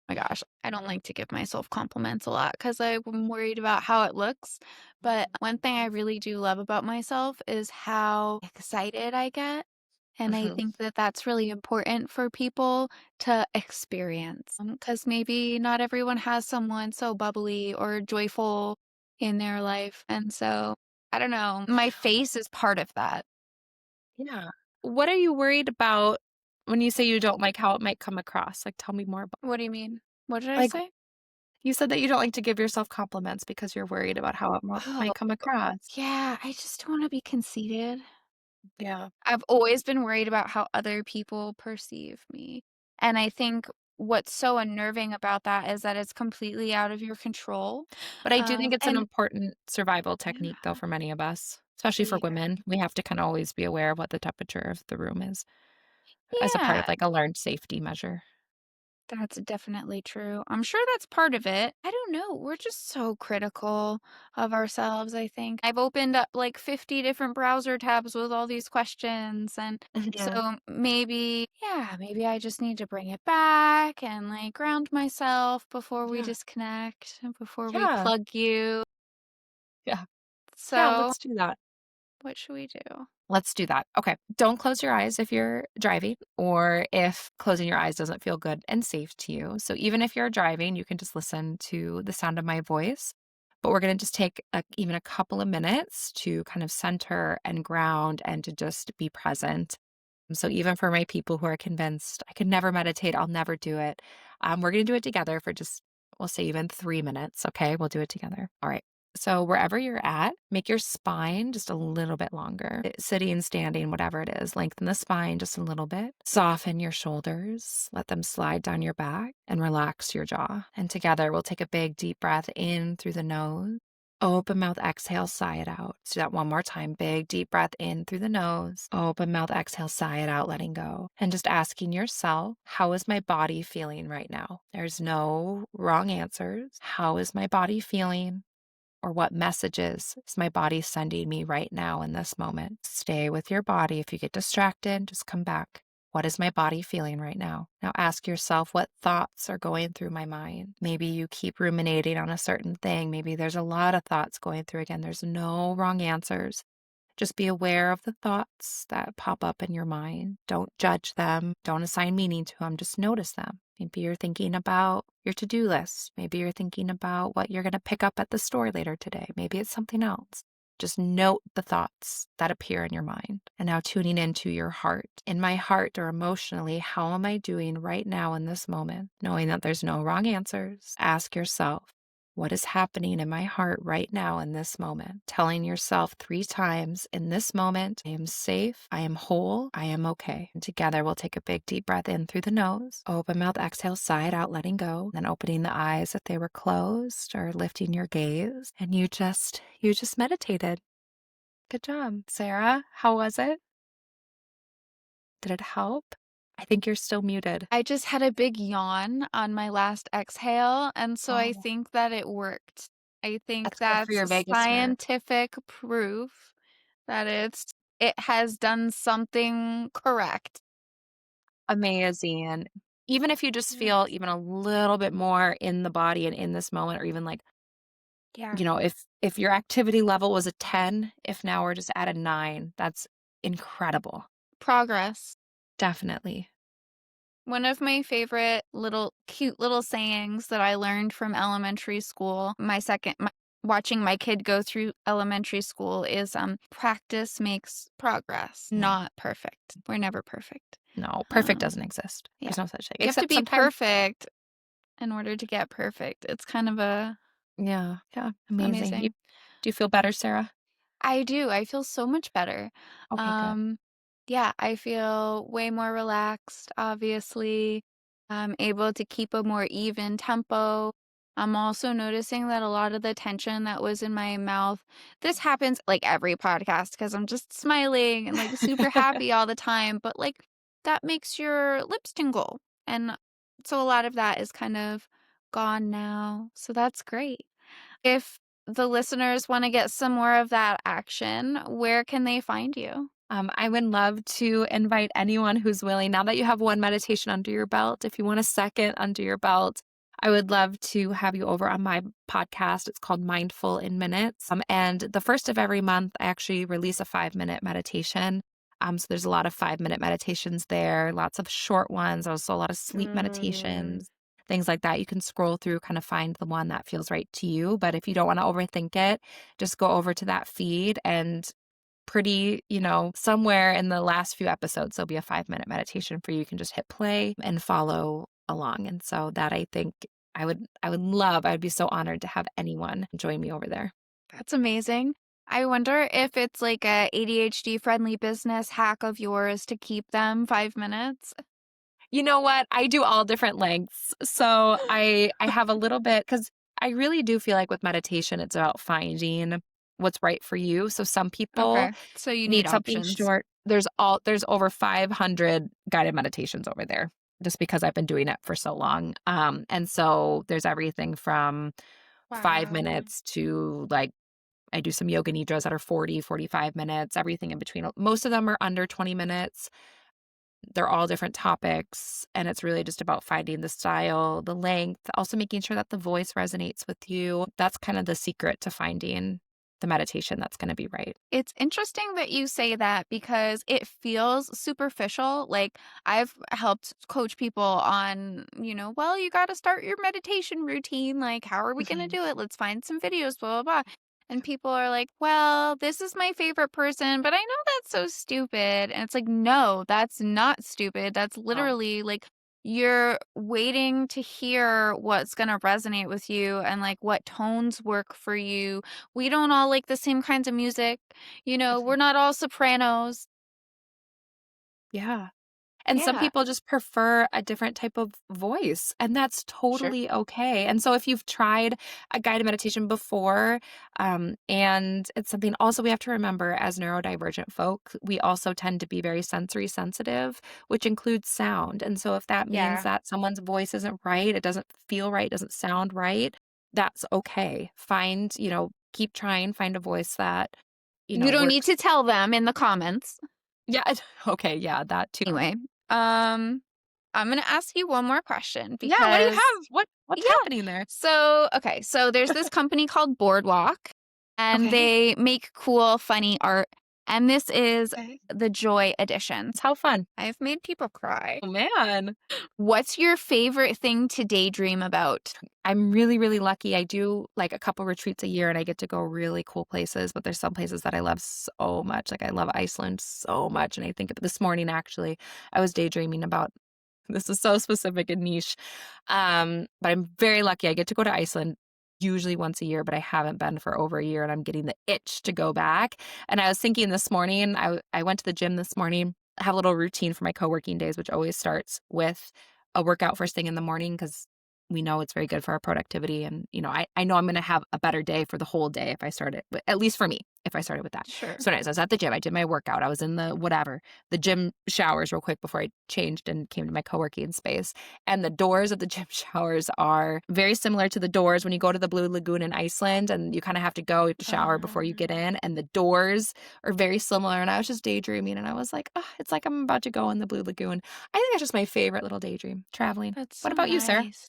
[SPEAKER 1] my gosh, I don't like to give myself compliments a lot because I'm worried about how it looks. But one thing I really do love about myself is how excited I get. And I
[SPEAKER 4] Mhm.
[SPEAKER 1] think that that's really important for people to experience because maybe not everyone has someone so bubbly or joyful in their life. And so I don't know, my face is part of that.
[SPEAKER 4] Yeah. What are you worried about when you say you don't like how it might come across? Like, tell me more about
[SPEAKER 1] What do you mean? What did I
[SPEAKER 4] like,
[SPEAKER 1] say?
[SPEAKER 4] you said that you don't like to give yourself compliments because you're worried about how it
[SPEAKER 1] Oh,
[SPEAKER 4] might come across.
[SPEAKER 1] yeah, I just don't want to be conceited.
[SPEAKER 4] Yeah.
[SPEAKER 1] I've always been worried about how other people perceive me. And I think what's so unnerving about that is that it's completely out of your control.
[SPEAKER 4] But I do think it's an
[SPEAKER 1] And
[SPEAKER 4] important survival technique, though,
[SPEAKER 1] yeah,
[SPEAKER 4] for many of us, especially for
[SPEAKER 1] yeah,
[SPEAKER 4] women. We have to kind of always be aware of what the temperature of the room is as a part
[SPEAKER 1] yeah,
[SPEAKER 4] of like a learned safety measure.
[SPEAKER 1] that's definitely true. I'm sure that's part of it. I don't know. We're just so critical of ourselves, I think. I've opened up like 50 different browser tabs with all these questions. And
[SPEAKER 4] Yeah.
[SPEAKER 1] so maybe, yeah, maybe I just need to bring it back and like ground myself before we
[SPEAKER 4] Yeah.
[SPEAKER 1] disconnect, and before we
[SPEAKER 4] Yeah.
[SPEAKER 1] plug you.
[SPEAKER 4] Yeah. Yeah.
[SPEAKER 1] So,
[SPEAKER 4] Let's do that.
[SPEAKER 1] what should we do?
[SPEAKER 4] Let's do that. Okay. Don't close your eyes if you're driving or if closing your eyes doesn't feel good and safe to you. So even if you're driving, you can just listen to the sound of my voice. But we're going to just take even a couple of minutes to kind of center and ground and to just be present. So even for my people who are convinced I could never meditate, I'll never do it. We're going to do it together for just, we'll say even 3 minutes. Okay. We'll do it together. All right. So wherever you're at, make your spine just a little bit longer. Sitting, standing, whatever it is, lengthen the spine just a little bit. Soften your shoulders, let them slide down your back and relax your jaw. And together we'll take a big deep breath in through the nose. Open mouth, exhale, sigh it out. Let's do that one more time. Big deep breath in through the nose. Open mouth, exhale, sigh it out, letting go. And just asking yourself, how is my body feeling right now? There's no wrong answers. How is my body feeling? Or what messages is my body sending me right now in this moment? Stay with your body. If you get distracted, just come back. What is my body feeling right now? Now ask yourself what thoughts are going through my mind. Maybe you keep ruminating on a certain thing. Maybe there's a lot of thoughts going through. Again, there's no wrong answers. Just be aware of the thoughts that pop up in your mind. Don't judge them. Don't assign meaning to them. Just notice them. Maybe you're thinking about your to-do list. Maybe you're thinking about what you're going to pick up at the store later today. Maybe it's something else. Just note the thoughts that appear in your mind. And now tuning into your heart. In my heart or emotionally, how am I doing right now in this moment? Knowing that there's no wrong answers. Ask yourself, what is happening in my heart right now in this moment? Telling yourself 3 times, in this moment, I am safe, I am whole, I am okay. And together we'll take a big deep breath in through the nose, open mouth, exhale, sigh it out, letting go, then opening the eyes if they were closed or lifting your gaze. And you just meditated. Good job, Sarah. How was it? Did it help? I think you're still muted.
[SPEAKER 1] I just had a big yawn on my last exhale, and so I
[SPEAKER 4] Oh,
[SPEAKER 1] think that it worked. I think
[SPEAKER 4] that's good for
[SPEAKER 1] that's
[SPEAKER 4] your vagus nerve.
[SPEAKER 1] scientific proof that it has done something correct.
[SPEAKER 4] Amazing. And even if you just
[SPEAKER 1] Yeah.
[SPEAKER 4] feel even a little bit more in the body and in this moment, or even like,
[SPEAKER 1] Yeah.
[SPEAKER 4] if your activity level was a 10, if now we're just at a 9, that's incredible.
[SPEAKER 1] Progress.
[SPEAKER 4] Definitely.
[SPEAKER 1] One of my favorite little cute little sayings that I learned from elementary school, watching my kid go through elementary school is practice makes progress,
[SPEAKER 4] Yeah.
[SPEAKER 1] not perfect. We're never perfect.
[SPEAKER 4] No, perfect
[SPEAKER 1] Um
[SPEAKER 4] doesn't exist.
[SPEAKER 1] yeah.
[SPEAKER 4] There's no such thing.
[SPEAKER 1] You have to
[SPEAKER 4] Except
[SPEAKER 1] be
[SPEAKER 4] sometimes,
[SPEAKER 1] perfect in order to get perfect. It's kind of a
[SPEAKER 4] yeah, yeah, amazing.
[SPEAKER 1] amazing.
[SPEAKER 4] Do you feel better, Sarah?
[SPEAKER 1] I do. I feel so much better.
[SPEAKER 4] Okay, good.
[SPEAKER 1] Yeah, I feel way more relaxed, obviously. I'm able to keep a more even tempo. I'm also noticing that a lot of the tension that was in my mouth, this happens like every podcast because I'm just smiling and like super happy all the time, but like that makes your lips tingle. And so a lot of that is kind of gone now. So that's great. If the listeners wanna get some more of that action, where can they find you?
[SPEAKER 4] I would love to invite anyone who's willing, now that you have one meditation under your belt, if you want a second under your belt, I would love to have you over on my podcast. It's called Mindful in Minutes. And the first of every month, I actually release a 5-minute meditation. So there's a lot of 5-minute meditations there, lots of short ones, also a lot of sleep
[SPEAKER 1] Mm.
[SPEAKER 4] meditations, things like that. You can scroll through, kind of find the one that feels right to you. But if you don't want to overthink it, just go over to that feed and somewhere in the last few episodes, there'll be a 5-minute meditation for you. You can just hit play and follow along. And so that I think I'd be so honored to have anyone join me over there.
[SPEAKER 1] That's amazing. I wonder if it's like a ADHD friendly business hack of yours to keep them 5 minutes?
[SPEAKER 4] You know what? I do all different lengths. So I have a little bit, because I really do feel like with meditation, it's about finding what's right for you. So some people
[SPEAKER 1] Okay, so you need
[SPEAKER 4] need something
[SPEAKER 1] options.
[SPEAKER 4] short. There's over 500 guided meditations over there, just because I've been doing it for so long. And so there's everything from 5
[SPEAKER 1] Wow.
[SPEAKER 4] minutes to, like, I do some yoga nidras that are 40, 45 minutes, everything in between. Most of them are under 20 minutes. They're all different topics, and it's really just about finding the style, the length, also making sure that the voice resonates with you. That's kind of the secret to finding the meditation that's going to be right.
[SPEAKER 1] It's interesting that you say that because it feels superficial. Like I've helped coach people on, well, you got to start your meditation routine. Like, how are we going to
[SPEAKER 2] Mhm.
[SPEAKER 1] do it? Let's find some videos, blah, blah, blah. And people are like, well, this is my favorite person, but I know that's so stupid. And it's like, no, that's not stupid. That's
[SPEAKER 2] Oh,
[SPEAKER 1] literally like you're waiting to hear what's going to resonate with you and like what tones work for you. We don't all like the same kinds of music. We're
[SPEAKER 2] mhm.
[SPEAKER 1] not all sopranos.
[SPEAKER 4] Yeah. And some
[SPEAKER 1] Yeah,
[SPEAKER 4] people just prefer a different type of voice, and that's
[SPEAKER 1] sure.
[SPEAKER 4] totally okay. And so if you've tried a guided meditation before, and it's something also we have to remember as neurodivergent folk, we also tend to be very sensory sensitive, which includes sound. And so if that means
[SPEAKER 1] Yeah.
[SPEAKER 4] that someone's voice isn't right, it doesn't feel right, doesn't sound right, that's okay. Keep trying, find a voice that,
[SPEAKER 1] You don't need
[SPEAKER 4] works.
[SPEAKER 1] to tell them in the comments.
[SPEAKER 4] Yeah, okay, yeah, that too.
[SPEAKER 1] Anyway, um, I'm gonna ask you one more question
[SPEAKER 4] Yeah, what do you
[SPEAKER 1] because
[SPEAKER 4] have? What's
[SPEAKER 1] yeah.
[SPEAKER 4] happening there?
[SPEAKER 1] So there's this company called Boardwalk, and
[SPEAKER 2] Okay.
[SPEAKER 1] they make cool, funny art, and this is
[SPEAKER 2] Okay.
[SPEAKER 1] the Joy Edition.
[SPEAKER 4] How fun.
[SPEAKER 1] I've made people cry.
[SPEAKER 4] Oh, man.
[SPEAKER 1] What's your favorite thing to daydream about?
[SPEAKER 4] I'm really, really lucky. I do like a couple retreats a year and I get to go really cool places, but there's some places that I love so much. Like I love Iceland so much. And I think of this morning, actually, I was daydreaming about this is so specific and niche. But I'm very lucky. I get to go to Iceland usually once a year, but I haven't been for over a year and I'm getting the itch to go back. And I was thinking this morning, I went to the gym this morning. I have a little routine for my co-working days, which always starts with a workout first thing in the morning because we know it's very good for our productivity. And, I know I'm going to have a better day for the whole day if I start it, at least for me, if I started with that.
[SPEAKER 1] Sure.
[SPEAKER 4] So anyways, I was at the gym. I did my workout. I was in the gym showers real quick before I changed and came to my co-working space. And the doors of the gym showers are very similar to the doors when you go to the Blue Lagoon in Iceland and you kind of have to go to shower before you get in. And the doors are very similar. And I was just daydreaming and I was like, oh, it's like I'm about to go in the Blue Lagoon. I think that's just my favorite little daydream, traveling.
[SPEAKER 1] That's
[SPEAKER 4] What
[SPEAKER 1] so
[SPEAKER 4] about you, Sarah?
[SPEAKER 1] nice.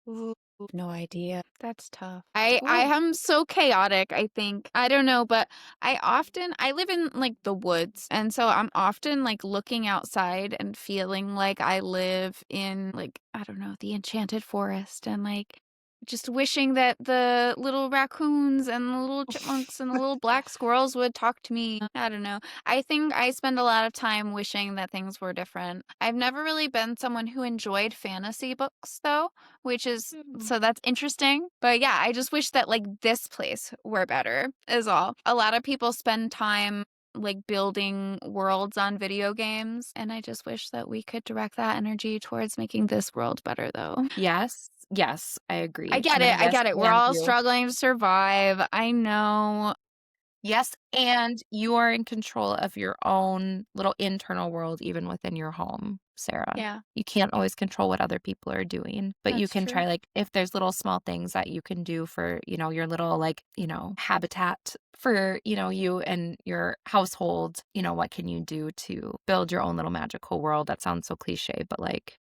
[SPEAKER 1] Ooh, no idea. That's tough. I
[SPEAKER 4] Ooh.
[SPEAKER 1] am so chaotic, I think. I don't know, but I live in like the woods, and so I'm often like looking outside and feeling like I live in like, I don't know, the enchanted forest and like just wishing that the little raccoons and the little chipmunks and the little black squirrels would talk to me. I don't know. I think I spend a lot of time wishing that things were different. I've never really been someone who enjoyed fantasy books though, which is
[SPEAKER 2] Mm.
[SPEAKER 1] so that's interesting. But yeah, I just wish that like this place were better is all. A lot of people spend time like building worlds on video games, and I just wish that we could direct that energy towards making this world better though.
[SPEAKER 4] Yes. Yes, I
[SPEAKER 1] I
[SPEAKER 4] agree.
[SPEAKER 1] get
[SPEAKER 4] I'm gonna
[SPEAKER 1] it. I
[SPEAKER 4] yes
[SPEAKER 1] get it. We're
[SPEAKER 4] and
[SPEAKER 1] all
[SPEAKER 4] you.
[SPEAKER 1] struggling to survive. I know.
[SPEAKER 4] Yes, and you are in control of your own little internal world even within your home, Sarah.
[SPEAKER 1] Yeah,
[SPEAKER 4] You can't always control what other people are doing, but you
[SPEAKER 1] that's
[SPEAKER 4] can
[SPEAKER 1] true.
[SPEAKER 4] try like if there's little small things that you can do for, your little like, habitat for, you and your household, what can you do to build your own little magical world? That sounds so cliche, but like,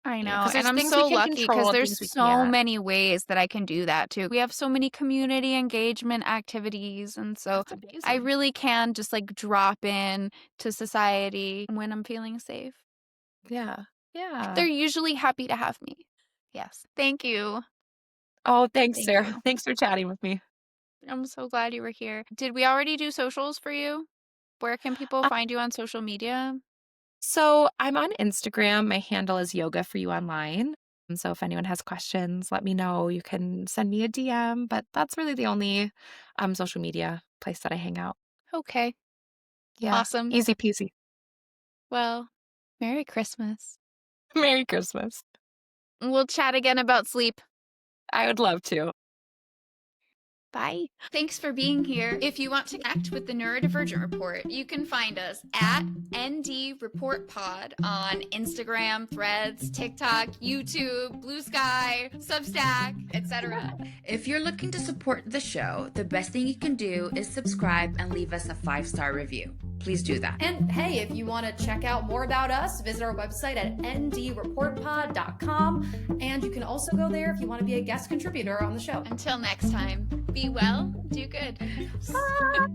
[SPEAKER 1] I know.
[SPEAKER 4] because
[SPEAKER 1] And
[SPEAKER 4] there's
[SPEAKER 1] I'm
[SPEAKER 4] things we
[SPEAKER 1] so
[SPEAKER 4] can
[SPEAKER 1] lucky because
[SPEAKER 4] control and
[SPEAKER 1] there's
[SPEAKER 4] things we
[SPEAKER 1] so
[SPEAKER 4] can't.
[SPEAKER 1] many ways that I can do that too. We have so many community engagement activities. And so
[SPEAKER 4] That's
[SPEAKER 1] I
[SPEAKER 4] amazing.
[SPEAKER 1] really can just like drop in to society when I'm feeling safe.
[SPEAKER 4] Yeah.
[SPEAKER 1] They're
[SPEAKER 4] Yeah.
[SPEAKER 1] usually happy to have me. Yes. Thank you.
[SPEAKER 4] Oh, thanks,
[SPEAKER 1] Thank
[SPEAKER 4] Sarah.
[SPEAKER 1] you.
[SPEAKER 4] Thanks for chatting with me.
[SPEAKER 1] I'm so glad you were here. Did we already do socials for you? Where can people find you on social media?
[SPEAKER 4] So I'm on Instagram. My handle is yoga for you online. And so if anyone has questions, let me know. You can send me a DM, but that's really the only social media place that I hang out.
[SPEAKER 1] Okay.
[SPEAKER 4] Yeah.
[SPEAKER 1] Awesome.
[SPEAKER 4] Easy peasy.
[SPEAKER 1] Well, Merry Christmas.
[SPEAKER 4] Merry Christmas.
[SPEAKER 1] We'll chat again about sleep.
[SPEAKER 4] I would love to.
[SPEAKER 1] Bye. Thanks for being here. If you want to connect with the Neurodivergent Report, you can find us at ND Report Pod on Instagram, Threads, TikTok, YouTube, Blue Sky, Substack, etc.
[SPEAKER 3] If you're looking to support the show, the best thing you can do is subscribe and leave us a 5-star review. please do that.
[SPEAKER 2] And hey, if you want to check out more about us, visit our website at ndreportpod.com. And you can also go there if you want to be a guest contributor on the show.
[SPEAKER 1] Until next time, be well, do good.
[SPEAKER 2] Bye.